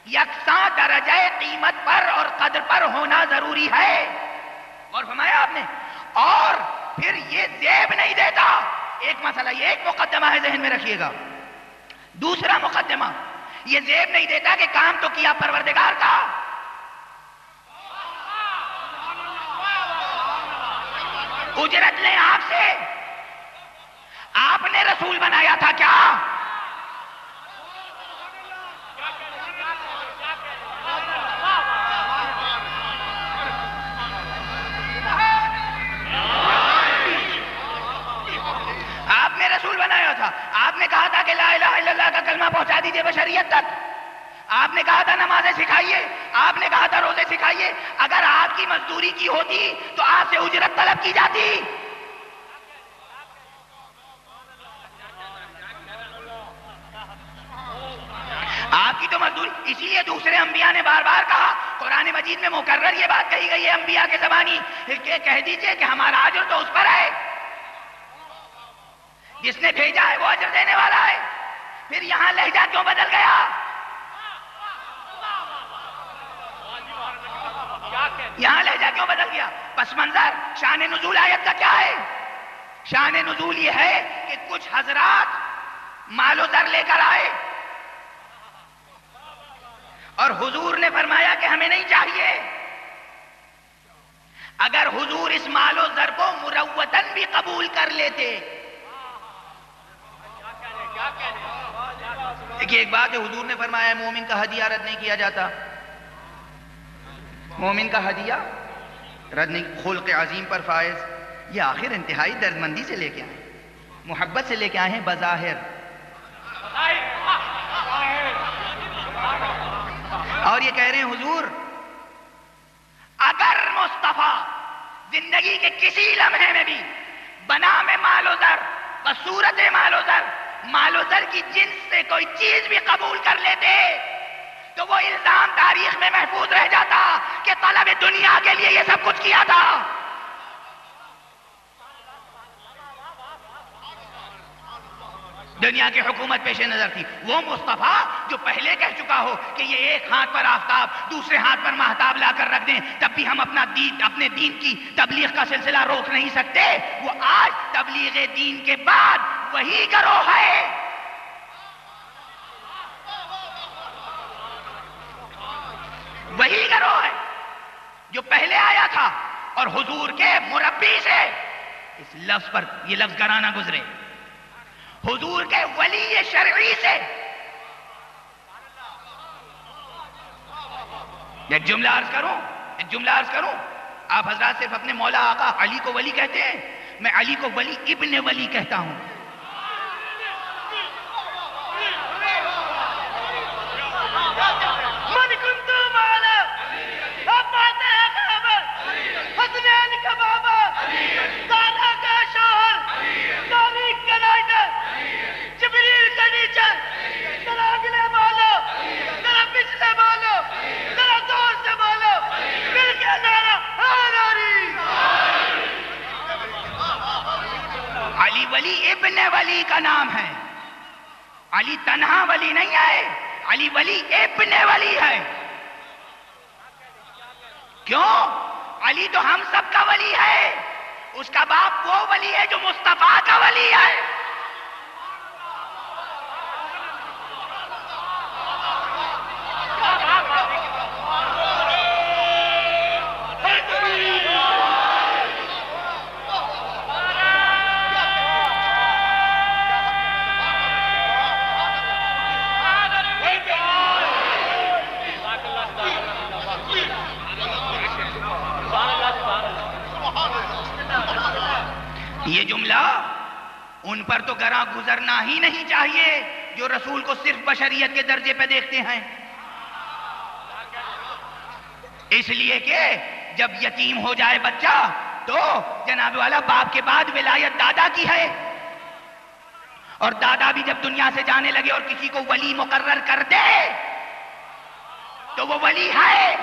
یکساں درجہ قیمت پر اور قدر پر ہونا ضروری ہے. اور فرمایا آپ نے، اور پھر یہ زیب نہیں دیتا. ایک مسئلہ، یہ ایک مقدمہ ہے، ذہن میں رکھیے گا. دوسرا مقدمہ، یہ زیب نہیں دیتا کہ کام تو کیا پروردگار کا، اجرت لیں آپ سے. آپ نے رسول بنایا تھا کیا؟ آپ نے رسول بنایا تھا. آپ نے کہا تھا کہ لا الہ الا اللہ کا کلمہ پہنچا دیجئے بشریت تک. آپ نے کہا تھا نمازیں سکھائیے، آپ نے کہا تھا روزے سکھائیے. اگر آپ کی مزدوری کی ہوتی تو آپ سے اجرت طلب کی جاتی. آپ کی تو مزدوری، اسی لیے دوسرے انبیاء نے بار بار کہا قرآن مجید میں مکرر یہ بات کہی گئی ہے انبیاء کے زبانی کہ کہہ دیجئے کہ ہمارا اجر تو اس پر ہے، جس نے بھیجا ہے وہ اجر دینے والا ہے۔ پھر یہاں لہجہ کیوں بدل گیا؟ یہاں لہجہ کیوں بدل گیا؟ پس منظر شان نزول آیت کا کیا ہے؟ شان نزول یہ ہے کہ کچھ حضرات مال و زر لے کر آئے اور حضور نے فرمایا کہ ہمیں نہیں چاہیے۔ اگر حضور اس مال و زر کو مروتن بھی قبول کر لیتے، دیکھیے ایک بات ہے، حضور نے فرمایا مومن کا ہدیہ رد نہیں کیا جاتا، مومن کا ہدیہ رد نہیں، خلق عظیم پر فائز، یہ آخر انتہائی دردمندی سے لے کے آئے، محبت سے لے کے آئے ہیں بظاہر، اور یہ کہہ رہے ہیں حضور اگر مصطفیٰ زندگی کے کسی لمحے میں بھی بنا میں مال و زر، بصورت مال و زر، مال و زر کی جنس سے کوئی چیز بھی قبول کر لیتے تو وہ الزام تاریخ میں محفوظ رہ جاتا کہ طلب دنیا کے لیے یہ سب کچھ کیا تھا۔ دنیا کی حکومت پیش نظر تھی، وہ مصطفیٰ جو پہلے کہہ چکا ہو کہ یہ ایک ہاتھ پر آفتاب دوسرے ہاتھ پر مہتاب لا کر رکھ دیں تب بھی ہم اپنے دین کی تبلیغ کا سلسلہ روک نہیں سکتے، وہ آج تبلیغ دین کے بعد وہی گروہ ہے۔ وہی گروہ ہے جو پہلے آیا تھا اور حضور کے مربی سے، اس لفظ پر یہ لفظ گرانہ گزرے، حضور کے ولی شرعی سے۔ ایک جملہ عرض کروں، آپ حضرات صرف اپنے مولا آقا علی کو ولی کہتے ہیں، میں علی کو ولی ابن ولی کہتا ہوں۔ علی ولی ابن ولی کا نام ہے، علی تنہا ولی نہیں ہے، علی ولی ابن ولی ہے۔ کیوں؟ علی تو ہم سب کا ولی ہے، اس کا باپ وہ ولی ہے جو مصطفیٰ کا ولی ہے۔ یہ جملہ ان پر تو گراں گزرنا ہی نہیں چاہیے جو رسول کو صرف بشریت کے درجے پہ دیکھتے ہیں، اس لیے کہ جب یتیم ہو جائے بچہ تو جناب والا باپ کے بعد ولایت دادا کی ہے، اور دادا بھی جب دنیا سے جانے لگے اور کسی کو ولی مقرر کر دے تو وہ ولی ہے۔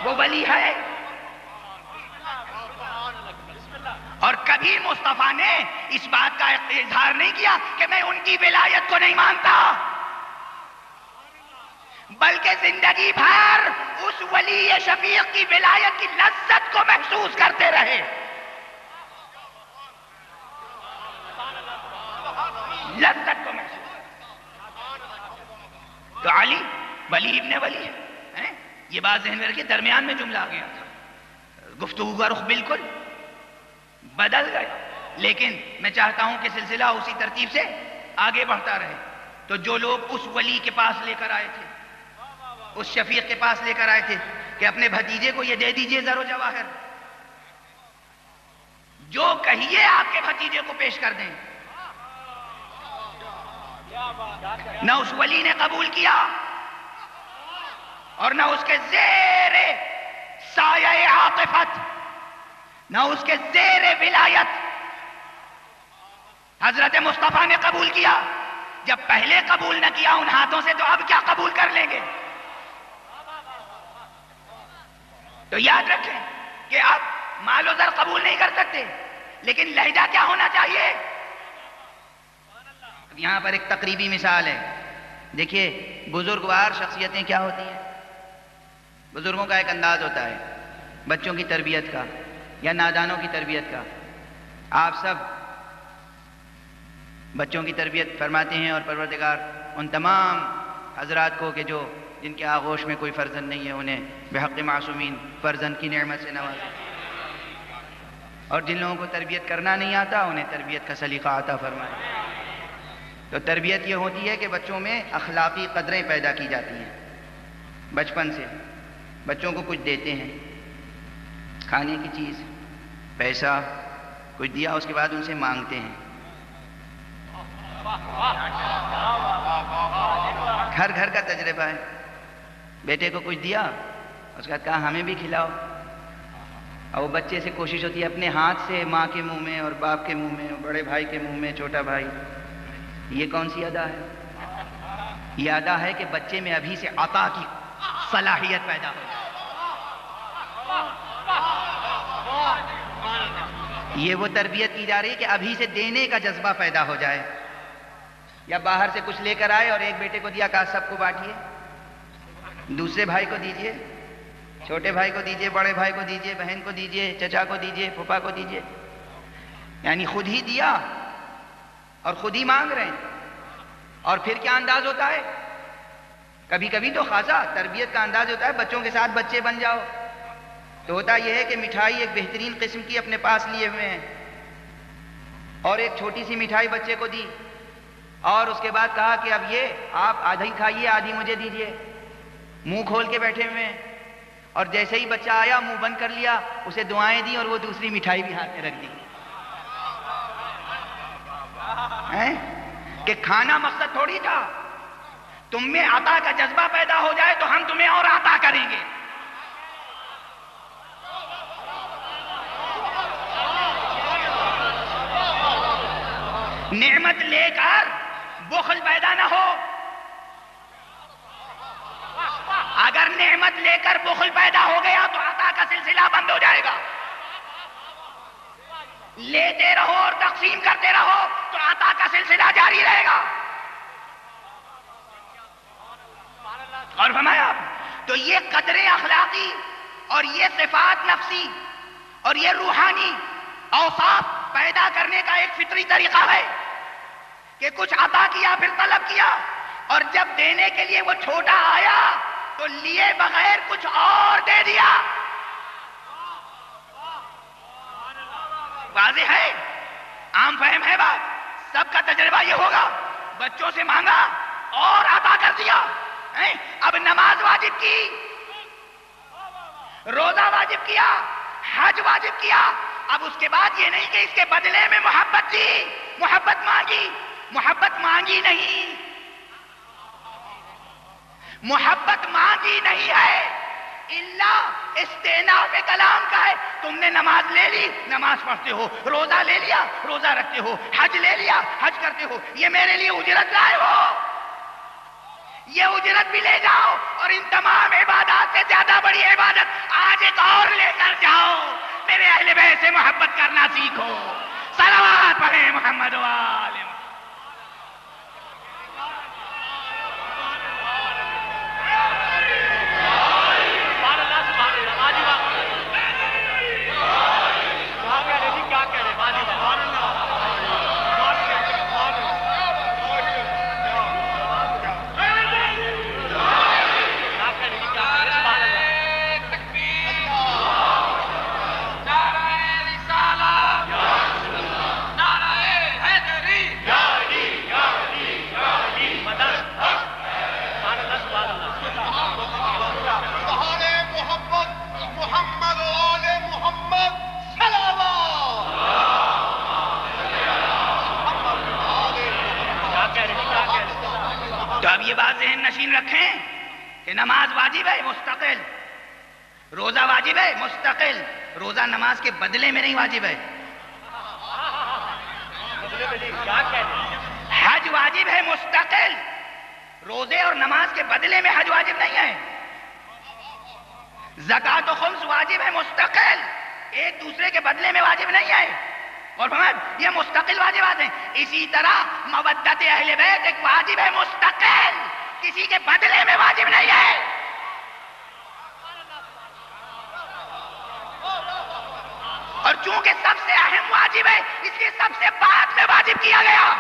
وہ ولی ہے۔ اور کبھی مصطفیٰ نے اس بات کا اظہار نہیں کیا کہ میں ان کی ولایت کو نہیں مانتا، بلکہ زندگی بھر اس ولی شفیق کی ولایت کی لذت کو محسوس کرتے رہے، لذت کو محسوس۔ تو علی ولی ابن ولی ہے، یہ بات ذہن میں رکھیے، درمیان میں جملہ آ گیا تھا، گفتگو کا رخ بالکل بدل گیا، لیکن میں چاہتا ہوں کہ سلسلہ اسی ترتیب سے آگے بڑھتا رہے۔ تو جو لوگ اس ولی کے پاس لے کر آئے تھے، اس شفیق کے پاس لے کر آئے تھے کہ اپنے بھتیجے کو یہ دے دیجئے زر و جواہر، جو کہیے آپ کے بھتیجے کو پیش کر دیں، نہ اس ولی نے قبول کیا اور نہ اس کے زیر سایہ عاطفت، نہ اس کے زیر ولایت حضرت مصطفیٰ نے قبول کیا، جب پہلے قبول نہ کیا ان ہاتھوں سے تو اب کیا قبول کر لیں گے؟ تو یاد رکھیں کہ اب مال و زر قبول نہیں کر سکتے، لیکن لہجہ کیا ہونا چاہیے؟ یہاں پر ایک تقریبی مثال ہے. دیکھیے بزرگوار شخصیتیں کیا ہوتی ہیں؟ بزرگوں کا ایک انداز ہوتا ہے بچوں کی تربیت کا یا نادانوں کی تربیت کا. آپ سب بچوں کی تربیت فرماتے ہیں اور پروردگار ان تمام حضرات کو کہ جو جن کے آغوش میں کوئی فرزند نہیں ہے انہیں بحق معصومین فرزند کی نعمت سے نوازے، اور جن لوگوں کو تربیت کرنا نہیں آتا انہیں تربیت کا سلیقہ عطا فرمائے. تو تربیت یہ ہوتی ہے کہ بچوں میں اخلاقی قدریں پیدا کی جاتی ہیں. بچپن سے بچوں کو کچھ دیتے ہیں، کھانے کی چیز، پیسہ کچھ دیا، اس کے بعد ان سے مانگتے ہیں. گھر گھر کا تجربہ ہے. بیٹے کو کچھ دیا، اس کے بعد کہا ہمیں بھی کھلاؤ، اور وہ بچے سے کوشش ہوتی ہے اپنے ہاتھ سے ماں کے منہ میں اور باپ کے منہ میں اور بڑے بھائی کے منہ میں چھوٹا بھائی. یہ کون سی ادا ہے؟ یہ ادا ہے کہ بچے میں ابھی سے عطا کی صلاحیت پیدا ہو جائے. یہ وہ تربیت کی جا رہی ہے کہ ابھی سے دینے کا جذبہ پیدا ہو جائے. یا باہر سے کچھ لے کر آئے اور ایک بیٹے کو دیا، کہا سب کو بانٹیے، دوسرے بھائی کو دیجئے، چھوٹے بھائی کو دیجئے، بڑے بھائی کو دیجئے، بہن کو دیجئے، چچا کو دیجئے، پھوپھا کو دیجئے. یعنی خود ہی دیا اور خود ہی مانگ رہے ہیں. اور پھر کیا انداز ہوتا ہے؟ کبھی کبھی تو خاصا تربیت کا انداز ہوتا ہے بچوں کے ساتھ بچے بن جاؤ. تو ہوتا یہ ہے کہ مٹھائی ایک بہترین قسم کی اپنے پاس لیے ہوئے ہیں اور ایک چھوٹی سی مٹھائی بچے کو دی، اور اس کے بعد کہا کہ اب یہ آپ آدھی کھائیے آدھی مجھے دیجئے. منہ کھول کے بیٹھے ہوئے ہیں، اور جیسے ہی بچہ آیا منہ بند کر لیا، اسے دعائیں دی اور وہ دوسری مٹھائی بھی ہاتھ میں رکھ دی. کہ کھانا مقصد تھوڑی تھا. تم میں عطا کا جذبہ پیدا ہو جائے تو ہم تمہیں اور عطا کریں گے. نعمت لے کر بخل پیدا نہ ہو. اگر نعمت لے کر بخل پیدا ہو گیا تو عطا کا سلسلہ بند ہو جائے گا. لیتے رہو اور تقسیم کرتے رہو تو عطا کا سلسلہ جاری رہے گا. اور فرمایا تو یہ قدریں اخلاقی اور یہ صفات نفسی اور یہ روحانی اوصاف پیدا کرنے کا ایک فطری طریقہ ہے کہ کچھ عطا کیا پھر طلب کیا، اور جب دینے کے لیے وہ چھوٹا آیا تو لیے بغیر کچھ اور دے دیا. واضح ہے، عام فہم ہے بات. سب کا تجربہ یہ ہوگا، بچوں سے مانگا اور عطا کر دیا. اب نماز واجب کی، روزہ واجب کیا، حج واجب کیا. اب اس کے بعد یہ نہیں کہ اس کے بدلے میں محبت دی، محبت مانگی. محبت مانگی نہیں، محبت مانگی نہیں ہے، اللہ استئناف کلام کا ہے. تم نے نماز لے لی، نماز پڑھتے ہو، روزہ لے لیا، روزہ رکھتے ہو، حج لے لیا، حج کرتے ہو. یہ میرے لیے اجرت لائے ہو، یہ اجرت بھی لے جاؤ، اور ان تمام عبادات سے زیادہ بڑی عبادت آج ایک اور لے کر جاؤ. میرے اہل بیت سے محبت کرنا سیکھو. صلوات پڑھیں محمد و آل محمد. تو اب یہ بات ذہن نشین رکھیں کہ نماز واجب ہے مستقل، روزہ واجب ہے مستقل. روزہ نماز کے بدلے میں نہیں واجب ہے. حج واجب ہے مستقل، روزے اور نماز کے بدلے میں حج واجب نہیں ہے. زکوٰۃ و خمس واجب ہے مستقل، ایک دوسرے کے بدلے میں واجب نہیں ہے. اور فرمایا یہ مستقل واجبات ہیں. اسی طرح مودت اہل بیت ایک واجب ہے مستقل، کسی کے بدلے میں واجب نہیں ہے. اور چونکہ سب سے اہم واجب ہے اس لیے سب سے بعد میں واجب کیا گیا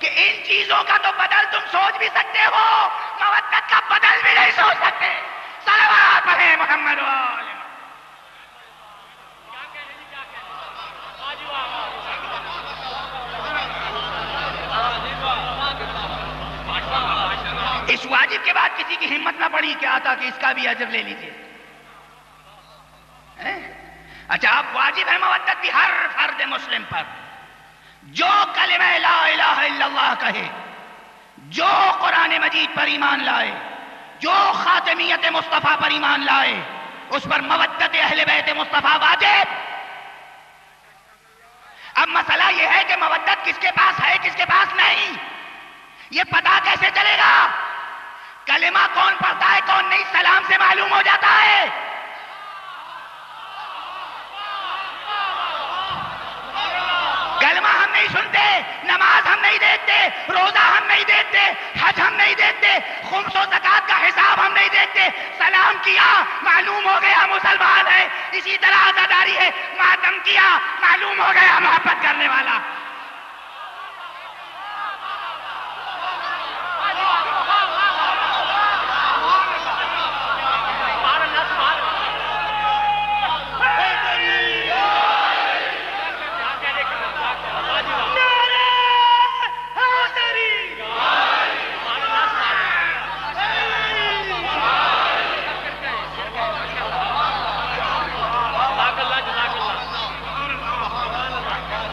کہ ان چیزوں کا تو بدل تم سوچ بھی سکتے ہو، مودت کا بدل بھی نہیں سوچ سکتے. صلوات پڑھیں محمد و آل محمد. اس واجب کے بعد کسی کی ہمت نہ پڑی کہ آتا کہ اس کا بھی اجر لے لیجئے. اچھا اب واجب ہے مودت بھی ہر فرد مسلم پر، جو کلمہ لا الہ الا اللہ کہے، جو قرآن مجید پر ایمان لائے، جو خاتمیت مصطفیٰ پر ایمان لائے، اس پر مودت اہل بیت مصطفیٰ واجب. اب مسئلہ یہ ہے کہ مودت کس کے پاس ہے کس کے پاس نہیں، یہ پتا کیسے چلے گا؟ کلمہ کون پڑھتا ہے کون نہیں سلام سے معلوم ہو جاتا ہے. کلمہ ہم نہیں سنتے، نماز ہم نہیں دیکھتے، روزہ ہم نہیں دیکھتے، حج ہم نہیں دیکھتے، خمس و زکوٰۃ کا حساب ہم نہیں دیکھتے، سلام کیا معلوم ہو گیا مسلمان ہے. اسی طرح عزاداری ہے، ماتم کیا معلوم ہو گیا محبت کرنے والا.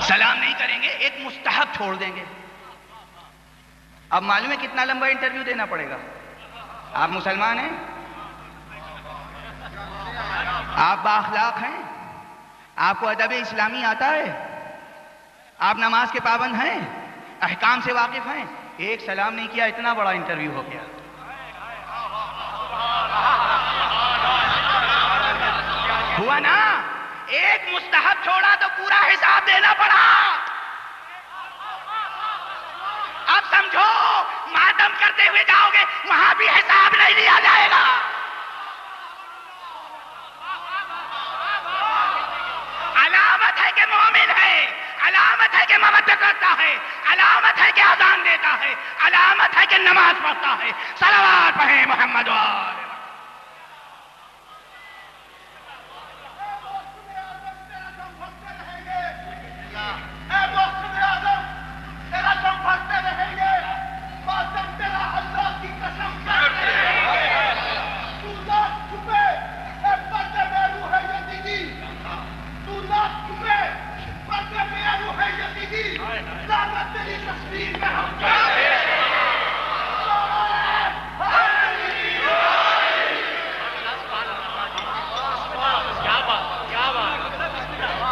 سلام نہیں کریں گے، ایک مستحب چھوڑ دیں گے. اب معلوم ہے کتنا لمبا انٹرویو دینا پڑے گا. آپ مسلمان ہیں، آپ بااخلاق ہیں، آپ کو ادب اسلامی آتا ہے، آپ نماز کے پابند ہیں، احکام سے واقف ہیں، ایک سلام نہیں کیا اتنا بڑا انٹرویو ہو گیا. ہوا نا؟ ایک مستحب چھوڑا تو پورا حساب دینا پڑا. اب سمجھو ماتم کرتے ہوئے جاؤ گے وہاں بھی حساب نہیں لیا جائے گا. علامت ہے کہ مومن ہے، علامت ہے کہ مودت کرتا ہے، علامت ہے کہ اذان دیتا ہے، علامت ہے کہ نماز پڑھتا ہے. صلوات پڑھیں محمد و آل.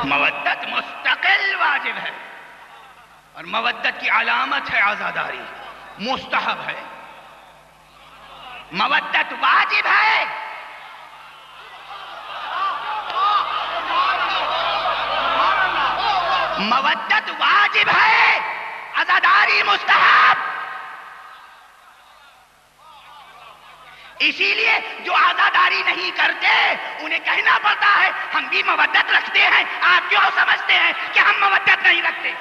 مودت مستقل واجب ہے اور مودت کی علامت ہے عزاداری. مستحب ہے، مودت واجب ہے. مودت واجب ہے، عزاداری مستحب. اسی لیے جو عزاداری نہیں کرتے انہیں کہنا پڑتا ہے ہم بھی مودت رکھتے ہیں. آپ کیوں سمجھتے ہیں کہ ہم مودت نہیں رکھتے؟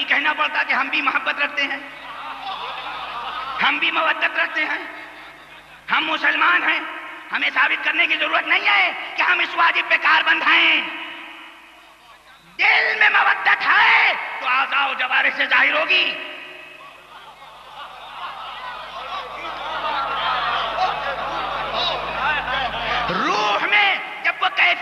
کہنا پڑتا کہ ہم بھی محبت رکھتے ہیں، ہم بھی مودت رکھتے ہیں، ہم مسلمان ہیں. ہمیں ثابت کرنے کی ضرورت نہیں ہے کہ ہم اس واجب پہ کاربند ہیں. دل میں مودت ہے تو اعضاء و جوارح سے ظاہر ہوگی.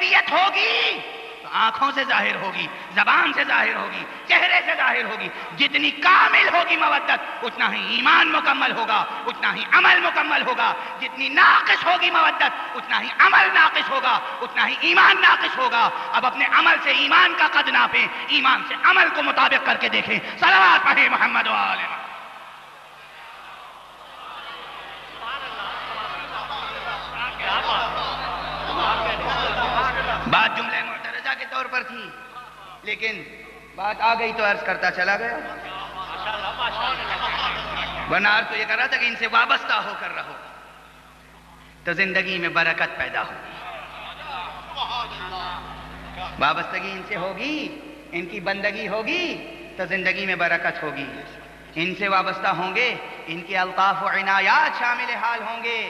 کیفیت ہوگی تو آنکھوں سے ظاہر ہوگی، زبان سے ظاہر ہوگی، چہرے سے ظاہر ہوگی. جتنی کامل ہوگی مودت اتنا ہی ایمان مکمل ہوگا، اتنا ہی عمل مکمل ہوگا. جتنی ناقص ہوگی مودت اتنا ہی عمل ناقص ہوگا، اتنا ہی ایمان ناقص ہوگا. اب اپنے عمل سے ایمان کا قد ناپیں، ایمان سے عمل کو مطابق کر کے دیکھیں. صلوات پڑھیں محمد و آل محمد. بات جملہ معترضہ کے طور پر تھی، لیکن بات آ گئی تو عرض کرتا چلا گیا. ورنہ عرض تو یہ کر رہا تھا کہ ان سے وابستہ ہو کر رہو تو زندگی میں برکت پیدا ہوگی. وابستگی ان سے ہوگی، ان کی بندگی ہوگی تو زندگی میں برکت ہوگی. ان سے وابستہ ہوں گے، ان کے الطاف و عنایات شامل حال ہوں گے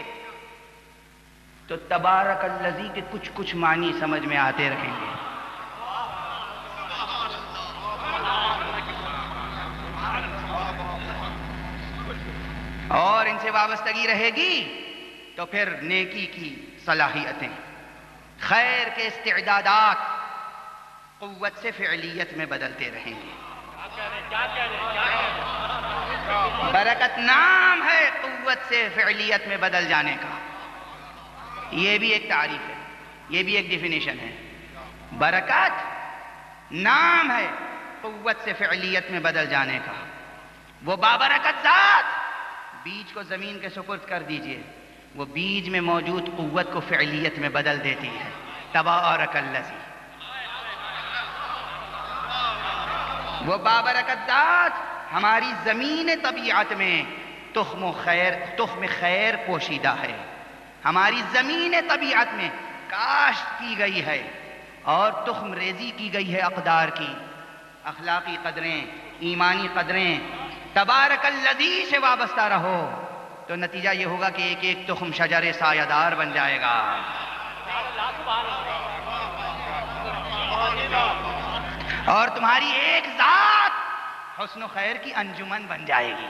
تو تبارک الذی کے کچھ معنی سمجھ میں آتے رہیں گے. اور ان سے وابستگی رہے گی تو پھر نیکی کی صلاحیتیں، خیر کے استعدادات قوت سے فعلیت میں بدلتے رہیں گے. برکت نام ہے قوت سے فعلیت میں بدل جانے کا. یہ بھی ایک تعریف ہے، یہ بھی ایک ڈیفینیشن ہے. برکت نام ہے قوت سے فعلیت میں بدل جانے کا. وہ بابرکت ذات، بیج کو زمین کے سپرد کر دیجئے، وہ بیج میں موجود قوت کو فعلیت میں بدل دیتی ہے. تبارک الذی. وہ بابرکت ذات ہماری زمین طبیعت میں تخم خیر پوشیدہ ہے. ہماری زمین طبیعت میں کاشت کی گئی ہے اور تخم ریزی کی گئی ہے اقدار کی، اخلاقی قدریں، ایمانی قدریں. تبارک الذی سے وابستہ رہو تو نتیجہ یہ ہوگا کہ ایک ایک تخم شجر سایہ دار بن جائے گا. اور تمہاری ایک ذات حسن و خیر کی انجمن بن جائے گی.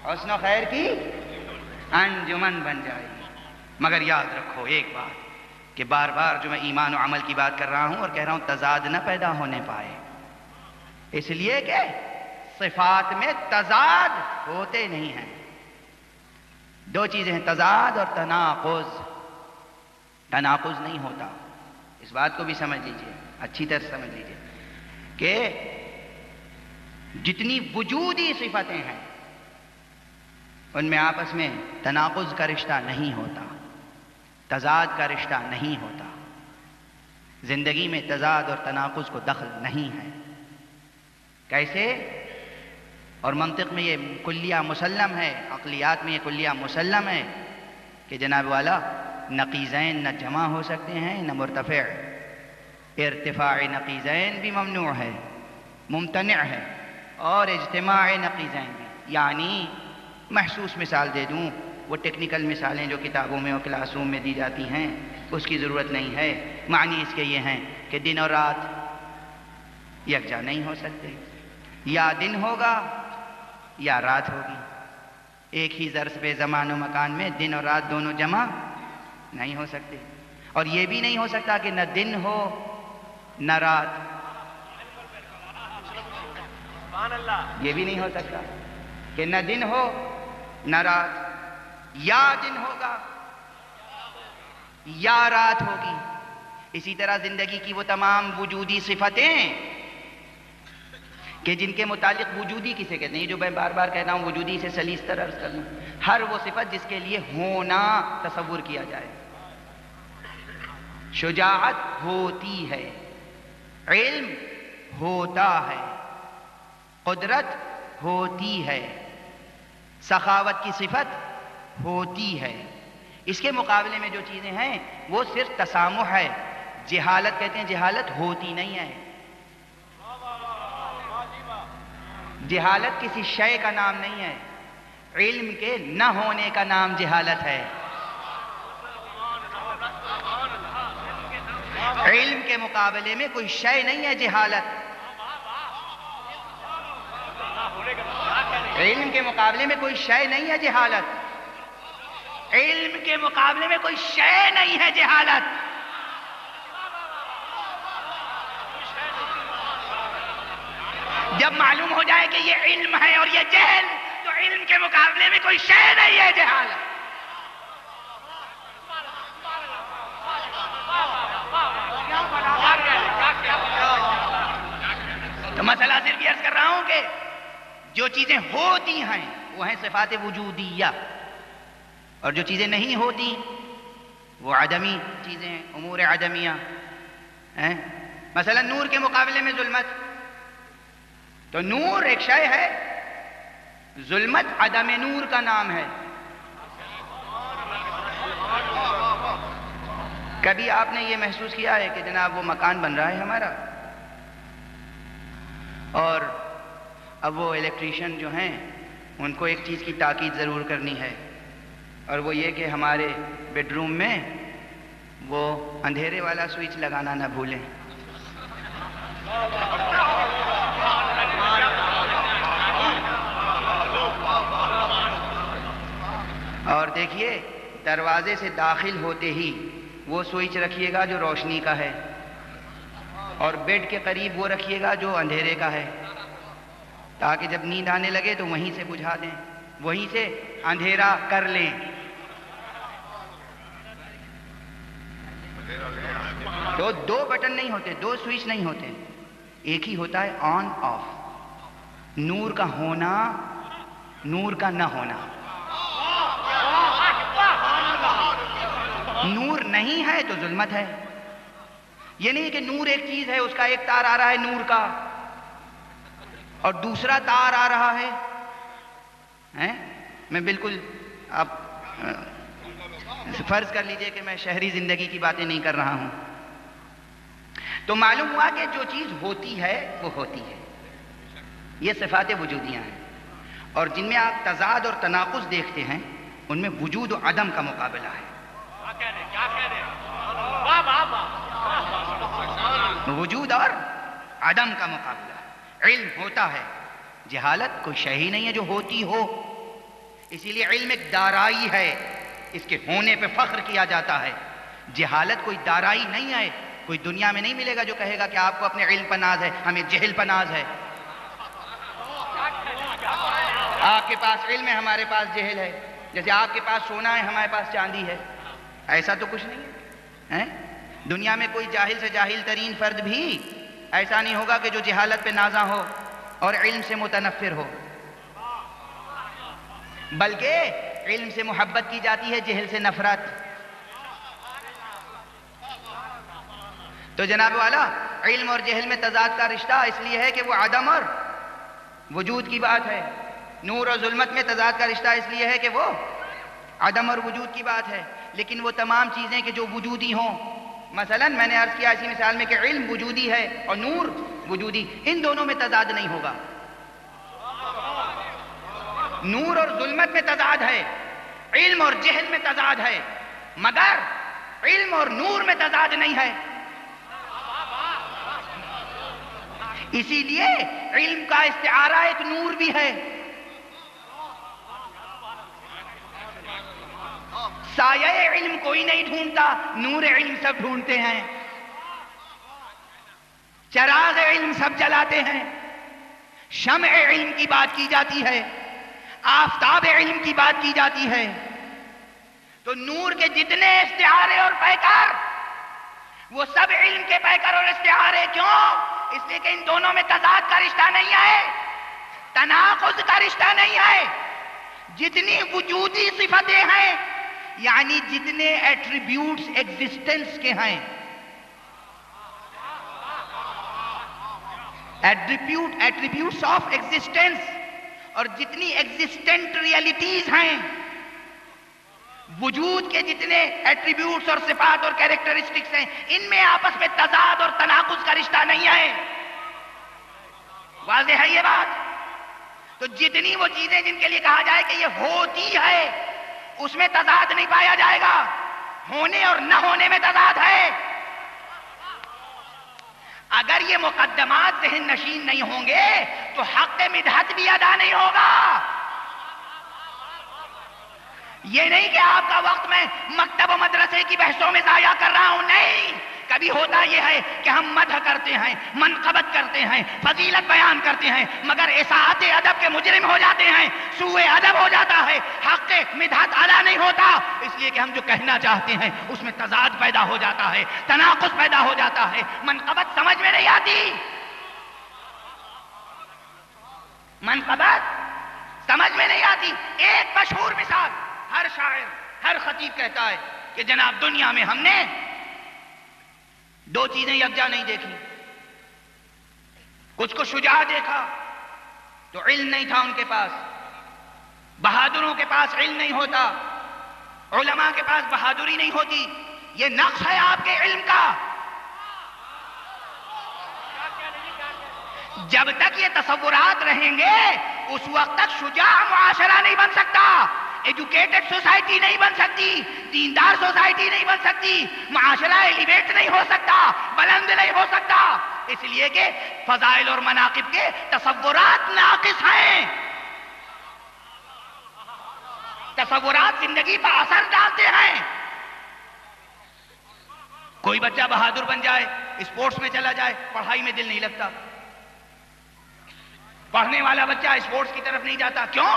حسن و خیر کی انجمن بن جائے گی. مگر یاد رکھو ایک بات کہ بار بار جو میں ایمان و عمل کی بات کر رہا ہوں اور کہہ رہا ہوں تضاد نہ پیدا ہونے پائے، اس لیے کہ صفات میں تضاد ہوتے نہیں ہیں. دو چیزیں ہیں، تضاد اور تناقض. تناقض نہیں ہوتا. اس بات کو بھی سمجھ لیجئے، اچھی طرح سمجھ لیجئے کہ جتنی وجودی صفتیں ہیں ان میں آپس میں تناقض کا رشتہ نہیں ہوتا، تضاد کا رشتہ نہیں ہوتا. زندگی میں تضاد اور تناقض کو دخل نہیں ہے. کیسے؟ اور منطق میں یہ کلیہ مسلم ہے، عقلیات میں یہ کلیہ مسلم ہے کہ جناب والا نقیضین نہ جمع ہو سکتے ہیں نہ مرتفع. ارتفاع نقیضین بھی ممنوع ہے، ممتنع ہے، اور اجتماع نقیضین بھی. یعنی محسوس مثال دے دوں، وہ ٹیکنیکل مثالیں جو کتابوں میں اور کلاس روم میں دی جاتی ہیں اس کی ضرورت نہیں ہے. معنی اس کے یہ ہیں کہ دن اور رات یکجا نہیں ہو سکتے. یا دن ہوگا یا رات ہوگی. ایک ہی ظرف پہ زمان و مکان میں دن اور رات دونوں جمع نہیں ہو سکتے. اور یہ بھی نہیں ہو سکتا کہ نہ دن ہو نہ رات. یہ بھی نہیں ہو سکتا کہ نہ دن ہو نہ رات. یا دن ہوگا یا رات ہوگی. اسی طرح زندگی کی وہ تمام وجودی صفتیں کہ جن کے متعلق وجودی کسے کہتے ہیں، جو میں بار بار کہتا ہوں وجودی سے سلیستر عرض کر لوں، ہر وہ صفت جس کے لیے ہونا تصور کیا جائے. شجاعت ہوتی ہے، علم ہوتا ہے، قدرت ہوتی ہے، سخاوت کی صفت ہوتی ہے. اس کے مقابلے میں جو چیزیں ہیں وہ صرف تسامح ہے. جہالت کہتے ہیں، جہالت ہوتی نہیں ہے. جہالت کسی شے کا نام نہیں ہے. علم کے نہ ہونے کا نام جہالت ہے. علم کے مقابلے میں کوئی شے نہیں ہے جہالت. علم کے مقابلے میں کوئی شے نہیں ہے جہالت. علم کے مقابلے میں کوئی شے نہیں ہے جہالت. جب معلوم ہو جائے کہ یہ علم ہے اور یہ جہل تو علم کے مقابلے میں کوئی شے نہیں ہے جہالت. تو مسئلہ صرف یہ عرض کر رہا ہوں کہ جو چیزیں ہوتی ہیں وہ ہیں صفات وجودیہ، اور جو چیزیں نہیں ہوتی وہ عدمی چیزیں ہیں، امور عدمیہ ہیں. مثلا نور کے مقابلے میں ظلمت، تو نور ایک شے ہے، ظلمت عدم نور کا نام ہے. کبھی آپ نے یہ محسوس کیا ہے کہ جناب وہ مکان بن رہا ہے ہمارا، اور اب وہ الیکٹریشین جو ہیں ان کو ایک چیز کی تاکید ضرور کرنی ہے، اور وہ یہ کہ ہمارے بیڈ روم میں وہ اندھیرے والا سوئچ لگانا نہ بھولیں. اور دیکھیے دروازے سے داخل ہوتے ہی وہ سوئچ رکھیے گا جو روشنی کا ہے، اور بیڈ کے قریب وہ رکھیے گا جو اندھیرے کا ہے، تاکہ جب نیند آنے لگے تو وہیں سے بجھا دیں، وہیں سے اندھیرا کر لیں. تو دو بٹن نہیں ہوتے، دو سوئچ نہیں ہوتے، ایک ہی ہوتا ہے آن آف. نور کا ہونا، نور کا نہ ہونا. نور نہیں ہے تو ظلمت ہے. یہ نہیں کہ نور ایک چیز ہے، اس کا ایک تار آ رہا ہے نور کا اور دوسرا تار آ رہا ہے. میں بالکل، آپ فرض کر لیجئے کہ میں شہری زندگی کی باتیں نہیں کر رہا ہوں. تو معلوم ہوا کہ جو چیز ہوتی ہے وہ ہوتی ہے. یہ صفات وجودیاں ہیں، اور جن میں آپ تضاد اور تناقض دیکھتے ہیں ان میں وجود و عدم کا مقابلہ ہے. وجود اور عدم کا مقابلہ. علم ہوتا ہے، جہالت کوئی شے ہی نہیں ہے جو ہوتی ہو. اسی لیے علم ایک دارائی ہے، اس کے ہونے پہ فخر کیا جاتا ہے. جہالت کوئی دارائی نہیں ہے. کوئی دنیا میں نہیں ملے گا جو کہے گا کہ آپ کو اپنے علم پر ناز ہے، ہمیں جہل پر ناز ہے. آپ کے پاس علم ہے، ہمارے پاس جہل ہے. جیسے آپ کے پاس سونا ہے، ہمارے پاس چاندی ہے. ایسا تو کچھ نہیں ہے. دنیا میں کوئی جاہل سے جاہل ترین فرد بھی ایسا نہیں ہوگا کہ جو جہالت پہ نازاں ہو اور علم سے متنفر ہو. بلکہ علم سے محبت کی جاتی ہے، جہل سے نفرت. تو جناب والا، علم اور جہل میں تضاد کا رشتہ اس لیے ہے کہ وہ عدم اور وجود کی بات ہے. نور اور ظلمت میں تضاد کا رشتہ اس لیے ہے کہ وہ عدم اور وجود کی بات ہے. لیکن وہ تمام چیزیں کہ جو وجودی ہوں، مثلا میں نے عرض کیا اسی مثال میں کہ علم وجودی ہے اور نور وجودی، ان دونوں میں تضاد نہیں ہوگا. نور اور ظلمت میں تضاد ہے، علم اور جہل میں تضاد ہے، مگر علم اور نور میں تضاد نہیں ہے. اسی لیے علم کا استعارہ ایک نور بھی ہے. سایہ علم کوئی نہیں ڈھونڈتا، نور علم سب ڈھونڈتے ہیں. چراغ علم سب جلاتے ہیں. شمع علم کی بات کی جاتی ہے، آفتاب علم کی بات کی جاتی ہے. تو نور کے جتنے استعارے اور پیکر، وہ سب علم کے پیکر اور استعارے. کیوں؟ اس لیے کہ ان دونوں میں تضاد کا رشتہ نہیں ہے، تناقض کا رشتہ نہیں ہے. جتنی وجودی صفتیں ہیں، یعنی جتنے ایٹریبیوٹس ایگزسٹنس کے ہیں، ایٹریبیوٹس آف ایگزسٹنس، اور جتنی ایگزسٹنٹ ریئلٹیز ہیں، وجود کے جتنے ایٹریبیوٹس اور صفات اور کیریکٹرسٹکس ہیں، ان میں آپس میں تضاد اور تناقض کا رشتہ نہیں ہے. واضح ہے یہ بات؟ تو جتنی وہ چیزیں جن کے لیے کہا جائے کہ یہ ہوتی ہے، اس میں تضاد نہیں پایا جائے گا. ہونے اور نہ ہونے میں تضاد ہے. اگر یہ مقدمات ذہن نشین نہیں ہوں گے تو حق مدحت بھی ادا نہیں ہوگا. یہ نہیں کہ آپ کا وقت میں مکتب و مدرسے کی بحثوں میں ضائع کر رہا ہوں، نہیں. کبھی ہوتا یہ ہے کہ ہم مدح کرتے ہیں، منقبت کرتے ہیں، فضیلت بیان کرتے ہیں، مگر اساءت ادب کے مجرم ہو جاتے ہیں، سوء ادب ہو جاتا ہے، حق مدحت ادا نہیں ہوتا، اس لیے کہ ہم جو کہنا چاہتے ہیں اس میں تضاد پیدا ہو جاتا ہے، تناقض پیدا ہو جاتا ہے، منقبت سمجھ میں نہیں آتی. منقبت سمجھ میں نہیں آتی. ایک مشہور مثال، ہر شاعر، ہر خطیب کہتا ہے کہ جناب دنیا میں ہم نے دو چیزیں یکجا نہیں دیکھی. کچھ کو شجاع دیکھا تو علم نہیں تھا ان کے پاس، بہادروں کے پاس علم نہیں ہوتا، علماء کے پاس بہادری نہیں ہوتی. یہ نقص ہے آپ کے علم کا. جب تک یہ تصورات رہیں گے اس وقت تک شجاع معاشرہ نہیں بن سکتا، ایجوکیٹڈ سوسائٹی نہیں بن سکتی، دیندار سوسائٹی نہیں بن سکتی، معاشرہ ایلیویٹ نہیں ہو سکتا، بلند نہیں ہو سکتا، اس لیے کہ فضائل اور مناقب کے تصورات ناقص ہیں. تصورات زندگی پر اثر ڈالتے ہیں. کوئی بچہ بہادر بن جائے، اسپورٹس میں چلا جائے، پڑھائی میں دل نہیں لگتا. پڑھنے والا بچہ اسپورٹس کی طرف نہیں جاتا. کیوں؟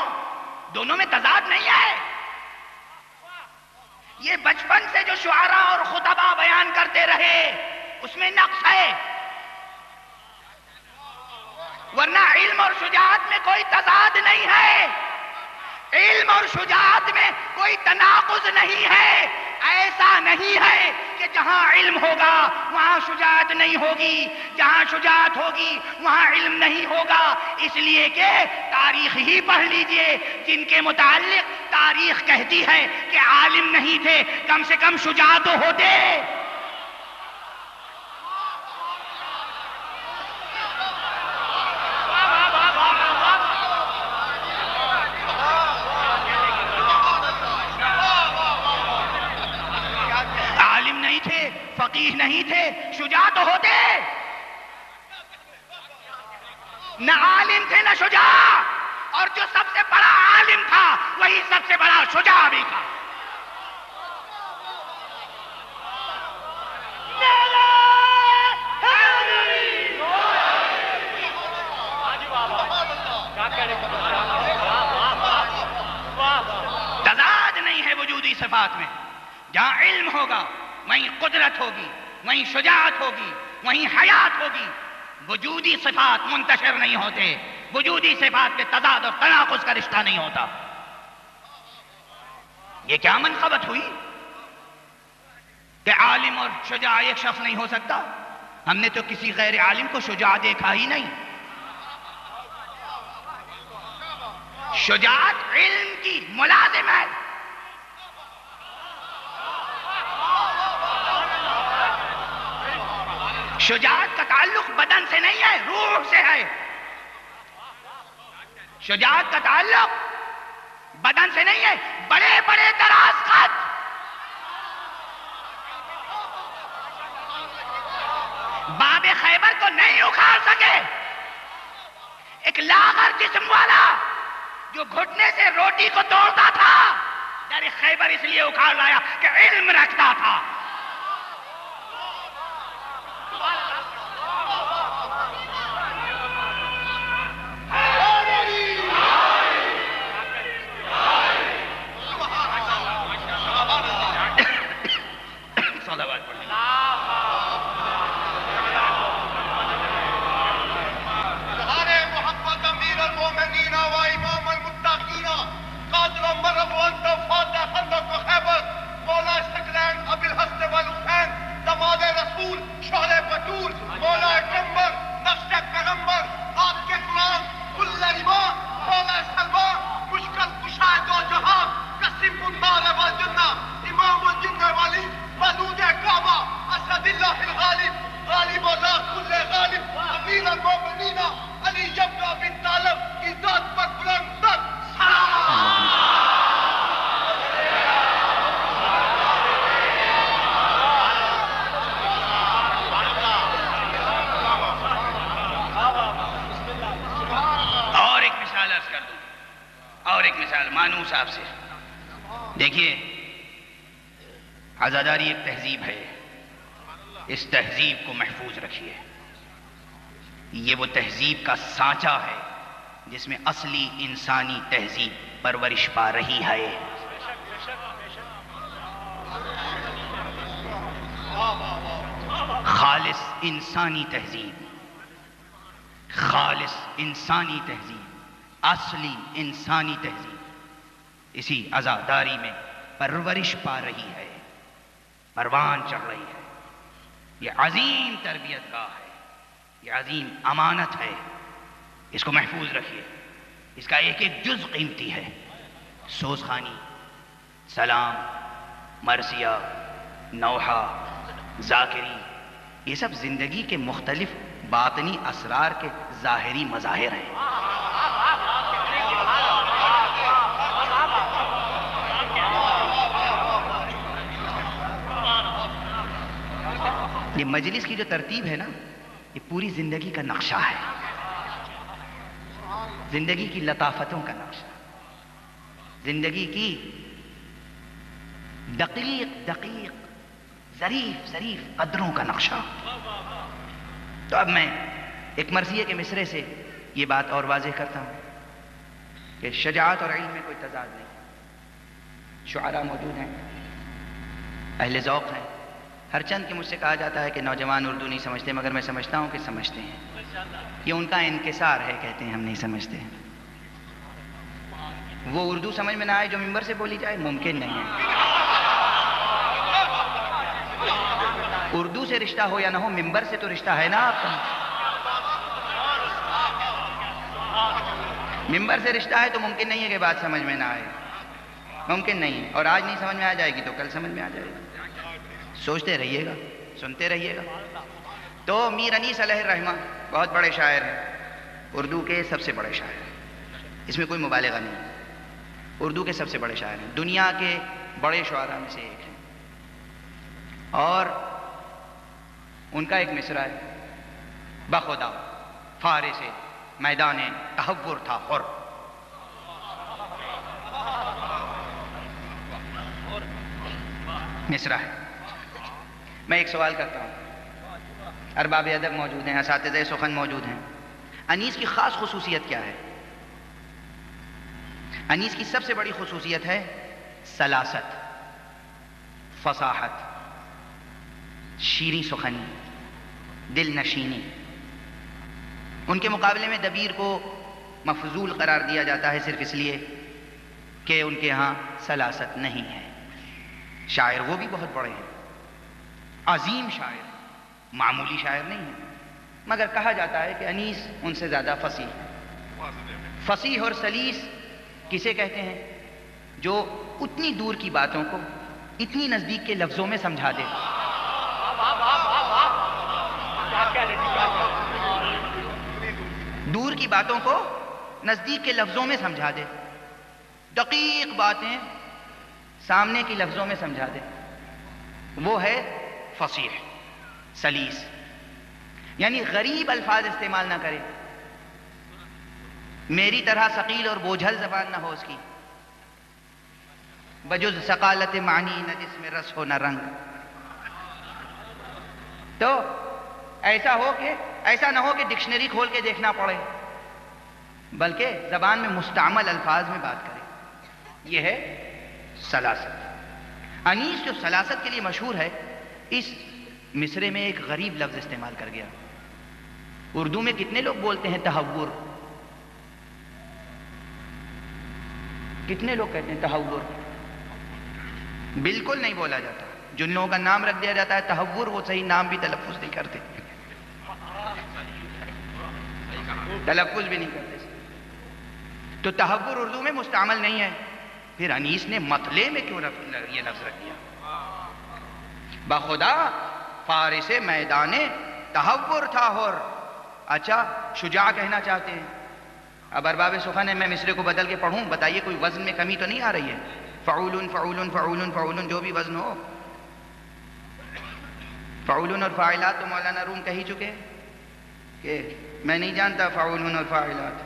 دونوں میں تضاد نہیں ہے. یہ بچپن سے جو شعراء اور خطباء بیان کرتے رہے اس میں نقص ہے، ورنہ علم اور شجاعت میں کوئی تضاد نہیں ہے، علم اور شجاعت میں کوئی تناقض نہیں ہے. ایسا نہیں ہے کہ جہاں علم ہوگا وہاں شجاعت نہیں ہوگی، جہاں شجاعت ہوگی وہاں علم نہیں ہوگا. اس لیے کہ تاریخ ہی پڑھ لیجئے، جن کے متعلق تاریخ کہتی ہے کہ عالم نہیں تھے، کم سے کم شجاع تو ہوتے. فقیہ نہیں تھے، شجاع تو ہوتے. نہ عالم تھے نہ شجاع، اور جو سب سے بڑا عالم تھا وہی سب سے بڑا شجاع بھی تھا. تضاد نہیں ہے وجودی صفات میں. جہاں علم ہوگا وہیں قدرت ہوگی، وہیں شجاعت ہوگی، وہیں حیات ہوگی. وجودی صفات منتشر نہیں ہوتے، وجودی صفات پہ تضاد اور تناقض کا رشتہ نہیں ہوتا. یہ کیا منقبت ہوئی کہ عالم اور شجاع ایک شخص نہیں ہو سکتا؟ ہم نے تو کسی غیر عالم کو شجاع دیکھا ہی نہیں. شجاعت علم کی ملازم ہے. شجاعت کا تعلق بدن سے نہیں ہے، روح سے ہے. شجاعت کا تعلق بدن سے نہیں ہے. بڑے بڑے دراز خط باب خیبر کو نہیں اکھاڑ سکے. ایک لاغر جسم والا جو گھٹنے سے روٹی کو توڑتا تھا، در خیبر اس لیے اکھاڑ لایا کہ علم رکھتا تھا. دیکھیے، عزاداری ایک تہذیب ہے، اس تہذیب کو محفوظ رکھیے. یہ وہ تہذیب کا سانچہ ہے جس میں اصلی انسانی تہذیب پرورش پا رہی ہے. خالص انسانی تہذیب، خالص انسانی تہذیب، اصلی انسانی تہذیب اسی عزاداری میں پرورش پا رہی ہے، پروان چڑھ رہی ہے. یہ عظیم تربیت گاہ ہے، یہ عظیم امانت ہے. اس کو محفوظ رکھیے. اس کا ایک ایک جز قیمتی ہے. سوزخانی، سلام، مرثیہ، نوحہ، ذاکری، یہ سب زندگی کے مختلف باطنی اسرار کے ظاہری مظاہر ہیں. یہ مجلس کی جو ترتیب ہے نا، یہ پوری زندگی کا نقشہ ہے، زندگی کی لطافتوں کا نقشہ، زندگی کی دقیق دقیق ظریف ظریف قدروں کا نقشہ. تو اب میں ایک مرثیے کے مصرے سے یہ بات اور واضح کرتا ہوں کہ شجاعت اور علم میں کوئی تضاد نہیں. شعراء موجود ہیں، اہل ذوق ہیں. ہر چند کہ مجھ سے کہا جاتا ہے کہ نوجوان اردو نہیں سمجھتے، مگر میں سمجھتا ہوں کہ سمجھتے ہیں. یہ ان کا انکسار ہے، کہتے ہیں ہم نہیں سمجھتے. وہ اردو سمجھ میں نہ آئے جو ممبر سے بولی جائے، ممکن نہیں ہے. اردو سے رشتہ ہو یا نہ ہو، ممبر سے تو رشتہ ہے نا آپ کا. ممبر سے رشتہ ہے تو ممکن نہیں ہے کہ بات سمجھ میں نہ آئے، ممکن نہیں ہے. اور آج نہیں سمجھ میں آ جائے گی تو کل سمجھ میں آ جائے گی. سوچتے رہیے گا، سنتے رہیے گا. تو میر انیس علیہ الرحمہ بہت بڑے شاعر ہیں، اردو کے سب سے بڑے شاعر ہیں، اس میں کوئی مبالغہ نہیں. اردو کے سب سے بڑے شاعر ہیں، دنیا کے بڑے شعراء میں سے ایک ہیں. اور ان کا ایک مصرع ہے، بخدا فارس میدان تحور تھا حر. مصرع ہے. میں ایک سوال کرتا ہوں، ارباب ادب موجود ہیں، اساتذہ سخن موجود ہیں. انیس کی خاص خصوصیت کیا ہے؟ انیس کی سب سے بڑی خصوصیت ہے سلاست، فصاحت، شیریں سخنی، دل نشینی. ان کے مقابلے میں دبیر کو مفضول قرار دیا جاتا ہے صرف اس لیے کہ ان کے ہاں سلاست نہیں ہے. شاعر وہ بھی بہت بڑے ہیں، عظیم شاعر، معمولی شاعر نہیں ہیں، مگر کہا جاتا ہے کہ انیس ان سے زیادہ فصیح ہے. فصیح اور سلیس کسے کہتے ہیں؟ جو اتنی دور کی باتوں کو اتنی نزدیک کے لفظوں میں سمجھا دے. دور کی باتوں کو نزدیک کے لفظوں میں سمجھا دے، دقیق باتیں سامنے کی لفظوں میں سمجھا دے. وہ ہے فصیح، سلیس. یعنی غریب الفاظ استعمال نہ کرے، میری طرح ثقیل اور بوجھل زبان نہ ہو اس کی. بجز ثقالت معنی نہ جس میں رس ہو نہ رنگ. تو ایسا نہ ہو کہ ڈکشنری کھول کے دیکھنا پڑے، بلکہ زبان میں مستعمل الفاظ میں بات کرے. یہ ہے سلاست. انیس جو سلاست کے لیے مشہور ہے، اس مصرے میں ایک غریب لفظ استعمال کر گیا. اردو میں کتنے لوگ بولتے ہیں تحور؟ کتنے لوگ کہتے ہیں تحور؟ بالکل نہیں بولا جاتا. جن لوگوں کا نام رکھ دیا جاتا ہے تحور، وہ صحیح نام بھی تلفظ نہیں کرتے، تلفظ بھی نہیں کرتے. تو تحور اردو میں مستعمل نہیں ہے. پھر انیس نے مطلع میں کیوں یہ لفظ رکھ دیا؟ بخدا فارس میدان تحور تھا حر. اچھا، شجاع کہنا چاہتے ہیں. اب ارباب سخن ہے، میں مصرے کو بدل کے پڑھوں، بتائیے کوئی وزن میں کمی تو نہیں آ رہی ہے؟ فعول فعول فعول فعول جو بھی وزن ہو. فعول اور فاعلات تو مولانا روم کہہ ہی چکے کہ میں نہیں جانتا فعول اور فاعلات.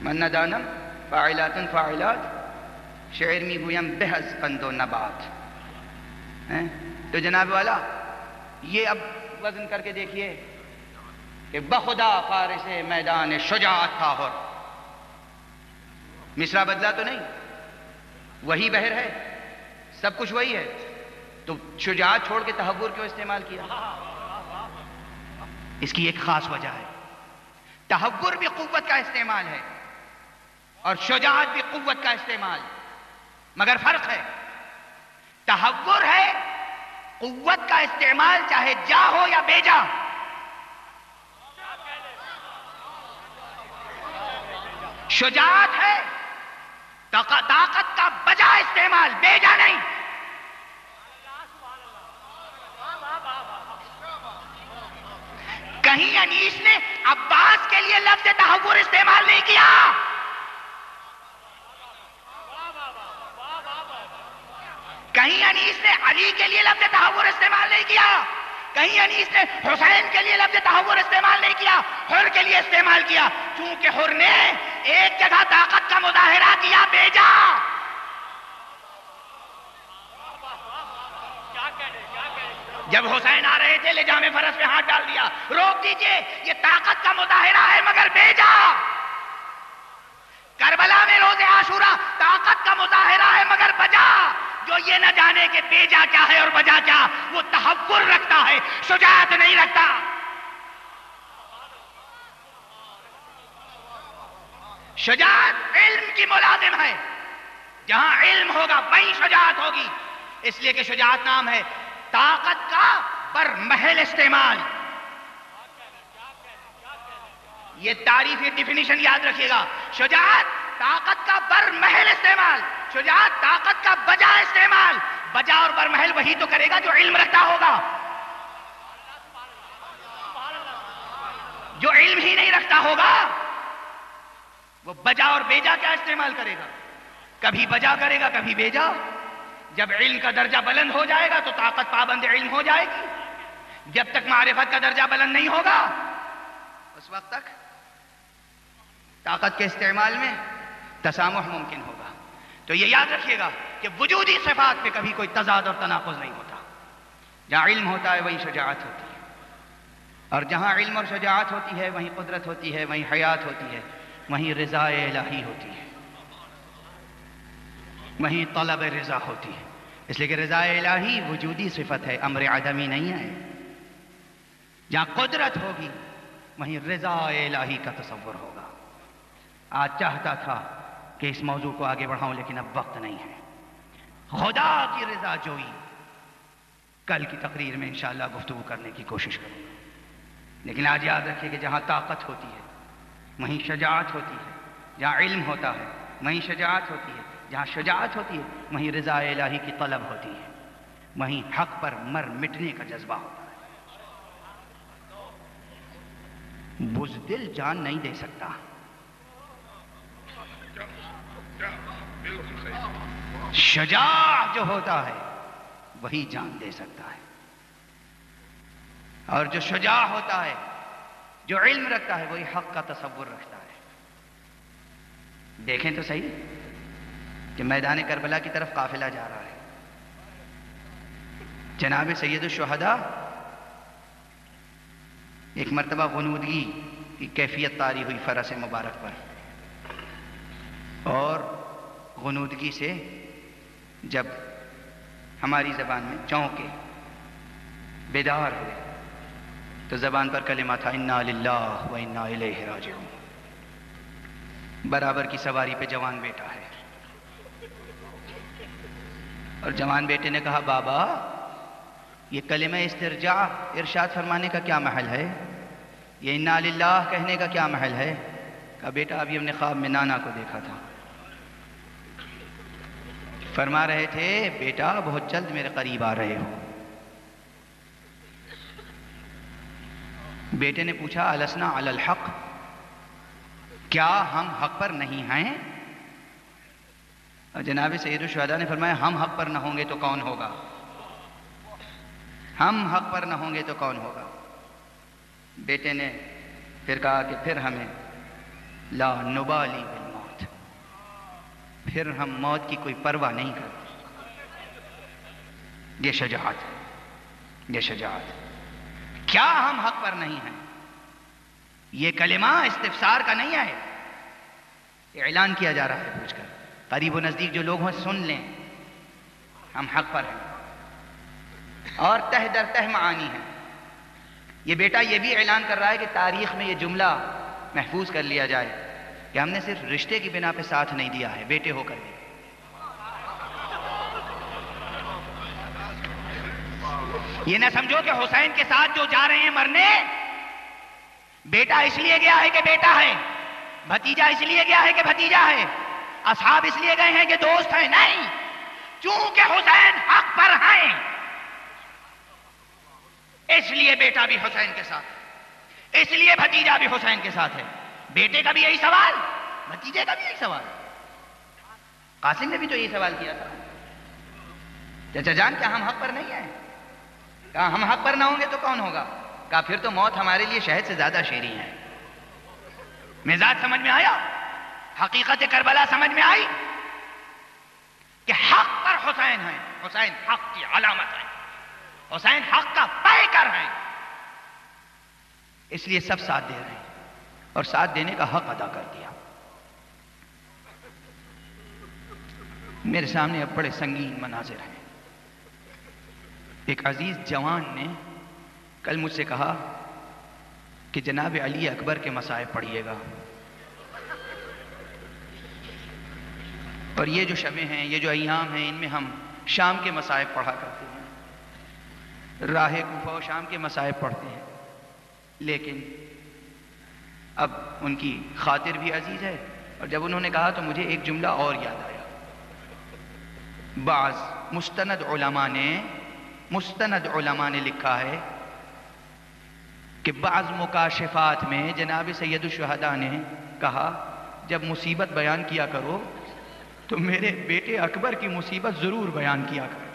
من ندانم فاعلات فاعلات شعر می گویم به از قند و نبات. تو جناب والا یہ اب وزن کر کے دیکھیے کہ بخدا فارس میدان شجاعت تھا حر. مصرع بدلا تو نہیں، وہی بحر ہے، سب کچھ وہی ہے، تو شجاعت چھوڑ کے تحور کیوں استعمال کیا؟ اس کی ایک خاص وجہ ہے. تحور بھی قوت کا استعمال ہے اور شجاعت بھی قوت کا استعمال، مگر فرق ہے. تحور ہے قوت کا استعمال چاہے جا ہو یا بے جا. شجاعت ہے طاقت کا بجا استعمال، بے جا نہیں. کہیں انیس نے عباس کے لیے لفظ تحور استعمال نہیں کیا. کہیں انیس نے علی کے لیے لفظ تحور استعمال نہیں کیا. کہیں انیس نے حسین کے لیے لفظ تحور استعمال نہیں کیا، حر کے لیے استعمال کیا. چونکہ حر نے ایک جگہ طاقت کا مظاہرہ کیا، بے جا. جب حسین آ رہے تھے لجام فرس پہ ہاتھ ڈال دیا، روک دیجئے، یہ طاقت کا مظاہرہ ہے مگر بے جا. کربلا میں روز عاشورہ طاقت کا مظاہرہ ہے مگر بجا. جو یہ نہ جانے کہ بے جا کیا ہے اور بجا کیا، وہ تحور رکھتا ہے، شجاعت نہیں رکھتا. شجاعت علم کی ملازم ہے. جہاں علم ہوگا وہیں شجاعت ہوگی. اس لیے کہ شجاعت نام ہے طاقت کا برمحل استعمال. یہ تعریفی ڈیفینیشن یاد رکھیے گا. شجاعت طاقت کا برمحل استعمال، شجاعت طاقت کا بجا استعمال. بجا اور برمحل وہی تو کرے گا جو علم رکھتا ہوگا. جو علم ہی نہیں رکھتا ہوگا وہ بجا اور بیجا کیا استعمال کرے گا؟ کبھی بجا کرے گا، کبھی بیجا. جب علم کا درجہ بلند ہو جائے گا تو طاقت پابند علم ہو جائے گی. جب تک معرفت کا درجہ بلند نہیں ہوگا اس وقت تک طاقت کے استعمال میں تسامح ممکن ہوگا. تو یہ یاد رکھیے گا کہ وجودی صفات میں کبھی کوئی تضاد اور تناقض نہیں ہوتا. جہاں علم ہوتا ہے وہیں شجاعت ہوتی ہے، اور جہاں علم اور شجاعت ہوتی ہے وہیں قدرت ہوتی ہے، وہیں حیات ہوتی ہے، وہیں رضا الہی ہوتی ہے، وہیں طلب رضا ہوتی ہے. اس لیے کہ رضا الہی وجودی صفت ہے، امر عدمی نہیں ہے. جہاں قدرت ہوگی وہیں رضا الہی کا تصور ہوگا. آج چاہتا تھا کہ اس موضوع کو آگے بڑھاؤں لیکن اب وقت نہیں ہے. خدا کی رضا جوئی کل کی تقریر میں انشاءاللہ گفتگو کرنے کی کوشش کروں گا. لیکن آج یاد رکھیے کہ جہاں طاقت ہوتی ہے وہیں شجاعت ہوتی ہے. جہاں علم ہوتا ہے وہیں شجاعت ہوتی ہے. جہاں شجاعت ہوتی ہے وہیں رضا الہی کی طلب ہوتی ہے، وہیں حق پر مر مٹنے کا جذبہ ہوتا ہے. بزدل جان نہیں دے سکتا، شجاع جو ہوتا ہے وہی جان دے سکتا ہے. اور جو شجاع ہوتا ہے، جو علم رکھتا ہے، وہی حق کا تصور رکھتا ہے. دیکھیں تو صحیح کہ میدان کربلا کی طرف قافلہ جا رہا ہے. جناب سید الشہداء ایک مرتبہ غنودگی کی کیفیت طاری ہوئی فرس مبارک پر، اور غنودگی سے جب ہماری زبان میں چونکے بیدار ہوئے تو زبان پر کلمہ تھا انا للہ و انا الیہ راجعون. برابر کی سواری پہ جوان بیٹا ہے، اور جوان بیٹے نے کہا بابا یہ کلمہ استرجاع ارشاد فرمانے کا کیا محل ہے، یہ انا للہ کہنے کا کیا محل ہے؟ کہا بیٹا ابھی ہم نے خواب میں نانا کو دیکھا تھا، فرما رہے تھے بیٹا بہت جلد میرے قریب آ رہے ہو. بیٹے نے پوچھا السنا علی الحق، کیا ہم حق پر نہیں ہیں؟ اور جناب سید الشہداء نے فرمایا ہم حق پر نہ ہوں گے تو کون ہوگا؟ ہم حق پر نہ ہوں گے تو کون ہوگا؟ بیٹے نے پھر کہا کہ پھر ہمیں لا نبالی بالموت، پھر ہم موت کی کوئی پرواہ نہیں کرتے. یہ شجاعت ہے، یہ شجاعت. کیا ہم حق پر نہیں ہیں؟ یہ کلمہ استفسار کا نہیں ہے، اعلان کیا جا رہا ہے پوچھ کر. قریب و نزدیک جو لوگ ہیں سن لیں، ہم حق پر ہیں اور تہ در تہ معانی ہیں. یہ بیٹا یہ بھی اعلان کر رہا ہے کہ تاریخ میں یہ جملہ محفوظ کر لیا جائے کہ ہم نے صرف رشتے کی بنا پہ ساتھ نہیں دیا ہے، بیٹے ہو کر بھی. یہ نہ سمجھو کہ حسین کے ساتھ جو جا رہے ہیں مرنے، بیٹا اس لیے گیا ہے کہ بیٹا ہے، بھتیجا اس لیے گیا ہے کہ بھتیجا ہے، اصحاب اس لیے گئے ہیں کہ دوست ہیں. نہیں، چونکہ حسین حق پر ہیں اس لیے بیٹا بھی حسین کے ساتھ، اس لیے بھتیجا بھی حسین کے ساتھ ہے. بیٹے کا بھی یہی سوال، بھتیجے کا بھی یہی سوال. قاسم نے بھی تو یہی سوال کیا تھا، چچا جان کیا ہم حق پر نہیں ہیں؟ کہا ہم حق پر نہ ہوں گے تو کون ہوگا؟ کہا پھر تو موت ہمارے لیے شہد سے زیادہ شیریں ہے. مزاج سمجھ میں آیا؟ حقیقت کربلا سمجھ میں آئی کہ حق پر حسین ہیں، حسین حق کی علامت ہے، حسین حق کا پیکر ہیں. اس لیے سب ساتھ دے رہے ہیں اور ساتھ دینے کا حق ادا کر دیا. میرے سامنے اب بڑے سنگین مناظر ہیں. ایک عزیز جوان نے کل مجھ سے کہا کہ جناب علی اکبر کے مصائب پڑھیے گا. اور یہ جو شبیں ہیں، یہ جو ایام ہیں، ان میں ہم شام کے مصائب پڑھا کرتے ہیں، راہ کوفہ و شام کے مصائب پڑھتے ہیں. لیکن اب ان کی خاطر بھی عزیز ہے، اور جب انہوں نے کہا تو مجھے ایک جملہ اور یاد آیا. بعض مستند علماء نے لکھا ہے کہ بعض مکاشفات میں جناب سید الشہداء نے کہا جب مصیبت بیان کیا کرو تو میرے بیٹے اکبر کی مصیبت ضرور بیان کیا کرو.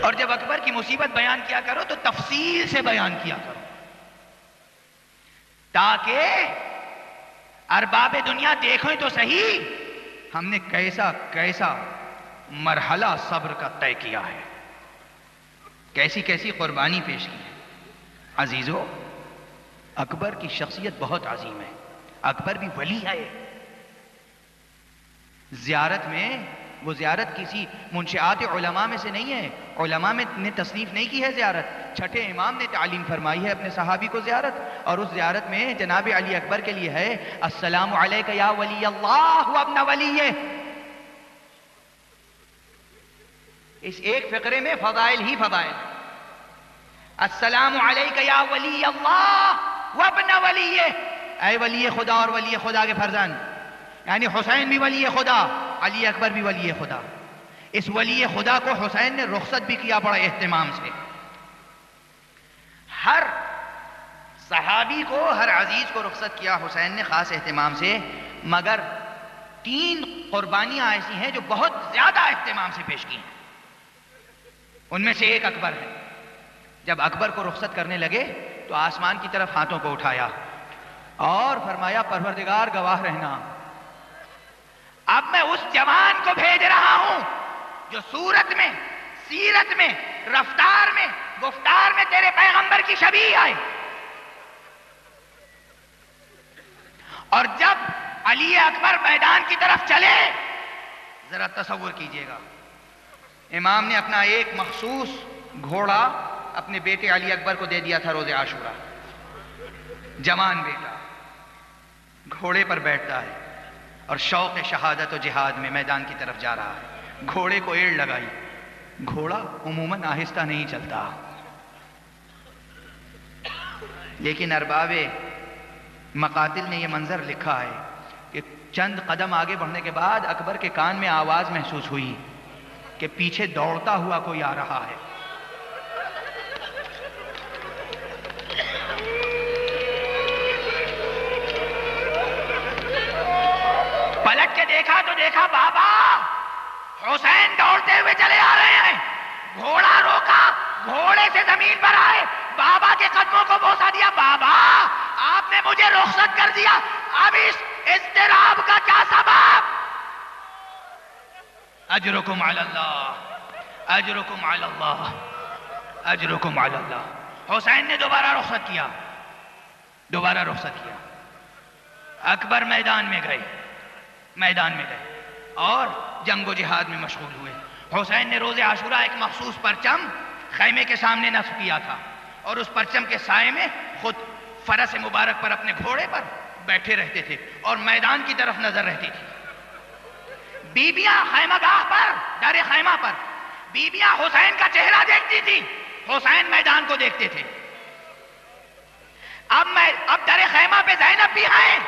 اور جب اکبر کی مصیبت بیان کیا کرو تو تفصیل سے بیان کیا کرو، تاکہ ارباب دنیا دیکھیں تو صحیح ہم نے کیسا کیسا مرحلہ صبر کا طے کیا ہے، کیسی کیسی قربانی پیش کی ہے. عزیزو، اکبر کی شخصیت بہت عظیم ہے. اکبر بھی ولی ہے. زیارت میں وہ زیارت کسی منشآت علماء میں سے نہیں ہے، علماء میں نے تصنیف نہیں کی ہے زیارت. چھٹے امام نے تعلیم فرمائی ہے اپنے صحابی کو زیارت، اور اس زیارت میں جناب علی اکبر کے لیے ہے السلام علیک یا ولی اللہ و ابن ولیہ. اس ایک فقرے میں فضائل ہی فضائل. السلام علیک یا ولی اللہ و ابن ولیہ، اے ولی خدا اور ولی خدا کے فرزند، یعنی حسین بھی ولی خدا، علی اکبر بھی ولی خدا. اس ولی خدا کو حسین نے رخصت بھی کیا بڑے اہتمام سے. ہر صحابی کو، ہر عزیز کو رخصت کیا حسین نے خاص اہتمام سے، مگر 3 قربانیاں ایسی ہیں جو بہت زیادہ اہتمام سے پیش کی ہیں. ان میں سے ایک اکبر ہے. جب اکبر کو رخصت کرنے لگے تو آسمان کی طرف ہاتھوں کو اٹھایا اور فرمایا پروردگار گواہ رہنا، اب میں اس جوان کو بھیج رہا ہوں جو صورت میں، سیرت میں، رفتار میں، گفتار میں تیرے پیغمبر کی شبیہ آئے. اور جب علی اکبر میدان کی طرف چلے، ذرا تصور کیجئے گا، امام نے اپنا ایک مخصوص گھوڑا اپنے بیٹے علی اکبر کو دے دیا تھا روز عاشورہ. جوان بیٹا گھوڑے پر بیٹھتا ہے اور شوق شہادت و جہاد میں میدان کی طرف جا رہا ہے. گھوڑے کو ایڑ لگائی. گھوڑا عموماً آہستہ نہیں چلتا، لیکن ارباب مقاتل نے یہ منظر لکھا ہے کہ چند قدم آگے بڑھنے کے بعد اکبر کے کان میں آواز محسوس ہوئی کہ پیچھے دوڑتا ہوا کوئی آ رہا ہے. پلٹ کے دیکھا تو دیکھا بابا حسین دوڑتے ہوئے چلے آ رہے ہیں. گھوڑا روکا، گھوڑے سے زمین پر آئے، بابا کے قدموں کو بوسہ دیا. بابا آپ نے مجھے رخصت کر دیا, اب اس اضطراب کا کیا سبب؟ اجرکم علی اللہ, اجرکم علی اللہ, اجرکم علی اللہ. حسین نے دوبارہ رخصت کیا, دوبارہ رخصت کیا. اکبر میدان میں گئے, میدان میں گئے اور جنگ و جہاد میں مشغول ہوئے. حسین نے روز عاشوراء ایک مخصوص پرچم خیمے کے سامنے نصب کیا تھا اور اس پرچم کے سائے میں خود فرس مبارک پر اپنے گھوڑے پر بیٹھے رہتے تھے اور میدان کی طرف نظر رہتی تھی. بیبیاں خیمہ گاہ پر, در خیمہ پر بیبیاں حسین کا چہرہ دیکھتی تھی, حسین میدان کو دیکھتے تھے. اب در خیمہ پہ زینب بھی ہیں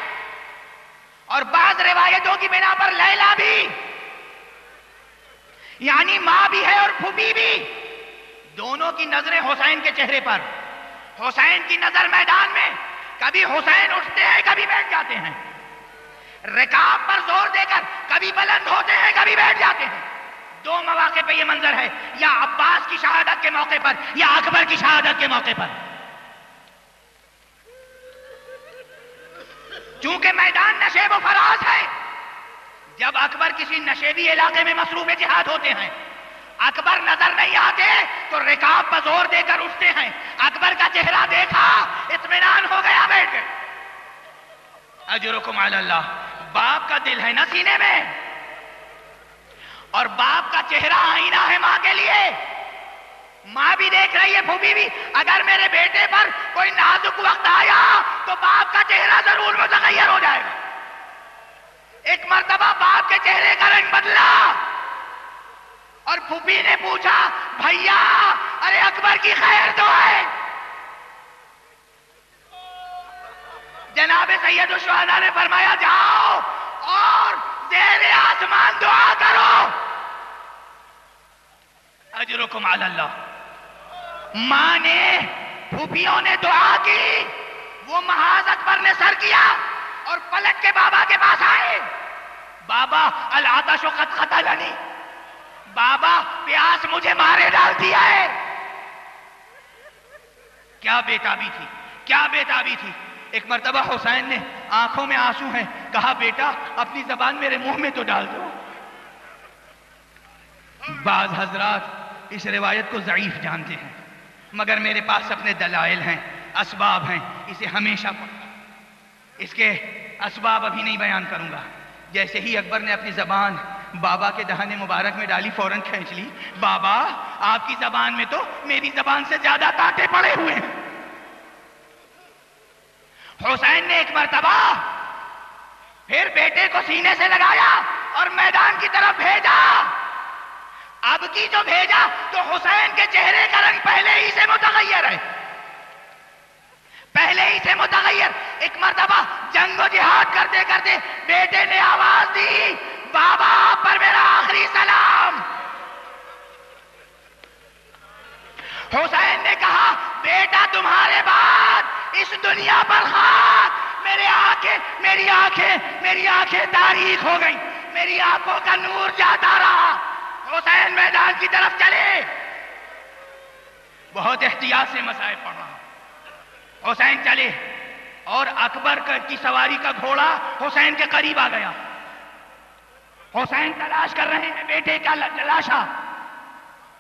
اور بعض روایتوں کی بنا پر لیلا بھی, یعنی ماں بھی ہے اور پھوپھی بھی. دونوں کی نظریں حسین کے چہرے پر, حسین کی نظر میدان میں. کبھی حسین اٹھتے ہیں, کبھی بیٹھ جاتے ہیں, رکاب پر زور دے کر کبھی بلند ہوتے ہیں, کبھی بیٹھ جاتے ہیں. دو مواقع پہ یہ منظر ہے, یا عباس کی شہادت کے موقع پر یا اکبر کی شہادت کے موقع پر. چونکہ میدان نشیب و فراز ہے, جب اکبر کسی نشیبی علاقے میں مصروف جہاد ہوتے ہیں, اکبر نظر نہیں آتے تو رکاب پر زور دے کر اٹھتے ہیں. اکبر کا چہرہ دیکھا, اطمینان ہو گیا, بیٹھ گئے. اجرکم علی اللہ. باپ کا دل ہے نا سینے میں, اور باپ کا چہرہ آئینہ ہے ماں کے لیے. ماں بھی دیکھ رہی ہے, پھوپھی بھی. اگر میرے بیٹے پر کوئی نازک وقت آیا تو باپ کا چہرہ ضرور متغیر ہو جائے گا. ایک مرتبہ باپ کے چہرے کا رنگ بدلا اور پھوپھی نے پوچھا, بھیا ارے اکبر کی خیر تو ہے. جناب سید الشہداء نے فرمایا, جاؤ اور زیر آسمان دعا کرو. اجرکم علی اللہ. ماں نے, پھوپھیوں نے دعا کی, وہ محاذ اکبر نے سر کیا اور پلٹ کے بابا کے پاس آئے. بابا العطش قد قتلنی, بابا پیاس مجھے مارے ڈالتی ہے. کیا بےتابی تھی, کیا بےتابی تھی. ایک مرتبہ حسین نے, آنکھوں میں آنسو ہیں, کہا بیٹا اپنی زبان میرے منہ میں تو ڈال دو. بعض حضرات اس روایت کو ضعیف جانتے ہیں, مگر میرے پاس اپنے دلائل ہیں, اسباب ہیں. اسے ہمیشہ پڑھنا. اس کے اسباب ابھی نہیں بیان کروں گا. جیسے ہی اکبر نے اپنی زبان بابا کے دہانے مبارک میں ڈالی, فوراً کھینچ لی. بابا آپ کی زبان میں تو میری زبان سے زیادہ کانٹے پڑے ہوئے ہیں. حسین نے ایک مرتبہ پھر بیٹے کو سینے سے لگایا اور میدان کی طرف بھیجا. اب کی جو بھیجا تو حسین کے چہرے کا رنگ پہلے ہی سے متغیر ہے, پہلے ہی سے متغیر. ایک مرتبہ جنگ و جہاد کرتے کرتے بیٹے نے آواز دی, بابا آپ پر میرا آخری سلام. حسین نے کہا, بیٹا تمہارے بعد اس دنیا پر خاک. میری آنکھیں تاریک ہو گئیں, میری آنکھوں کا نور جاتا رہا. حسین میدان کی طرف چلے. بہت احتیاط سے مسائل پڑھ رہا ہوں. حسین چلے اور اکبر کی سواری کا گھوڑا حسین کے قریب آ گیا. حسین تلاش کر رہے ہیں بیٹے کا لاشا,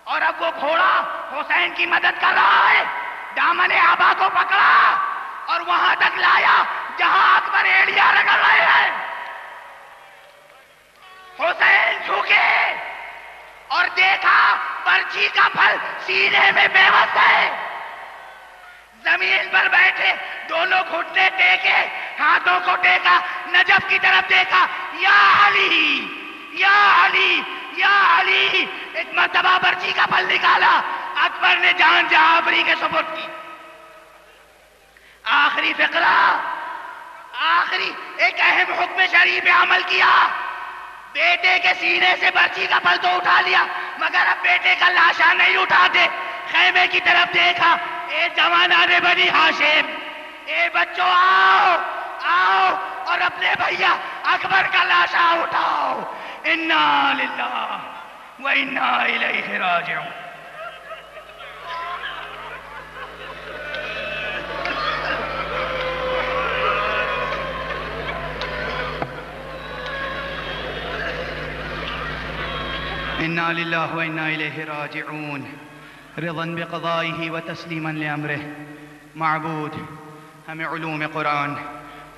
اور اب وہ گھوڑا حسین کی مدد کر رہا ہے. دامن آبا کو پکڑا اور وہاں تک لایا جہاں اکبر ایڑیاں رگڑ رہے ہیں. حسین جھکے اور دیکھا برچھی کا پھل سینے میں بے بس ہے. زمین پر بیٹھے دونوں گھٹنے ٹیکے, ہاتھوں کو ٹیکا, نجف کی طرف دیکھا, یا علی یا علی یا علی. ایک مرتبہ برچھی کا پھل نکالا, اکبر نے جان جعفری کے سپرد کی. آخری فقرہ, آخری ایک اہم حکم شرعی پہ عمل کیا. بیٹے کے سینے سے برچھی کا پھل تو اٹھا لیا, مگر اب بیٹے کا لاشا نہیں اٹھاتے. خیمے کی طرف دیکھا, اے جوانان بنی ہاشم, اے بچوں آؤ آؤ اور اپنے بھیا اکبر کا لاشا اٹھاؤ. انا للہ و انا الیہ راجعون. انا للہ و انا الیہ راجعون رضا بقضائہ و تسلیما لامرہ۔ معبود ہمیں علوم قرآن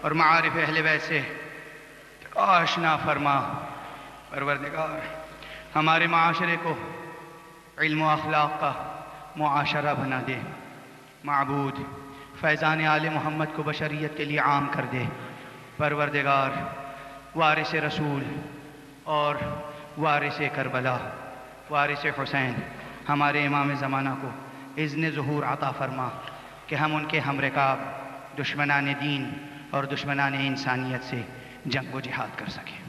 اور معارف اہل بیت سے آشنا فرما۔ پروردگار ہمارے معاشرے کو علم و اخلاق کا معاشرہ بنا دے۔ معبود فیضان آل محمد کو بشریت کے لیے عام کر دے۔ پروردگار وارث رسول اور وارث کربلا وارث حسین ہمارے امام زمانہ کو اذن ظہور عطا فرما کہ ہم ان کے ہم رکاب دشمنان دین اور دشمنان انسانیت سے جنگ و جہاد کر سکیں۔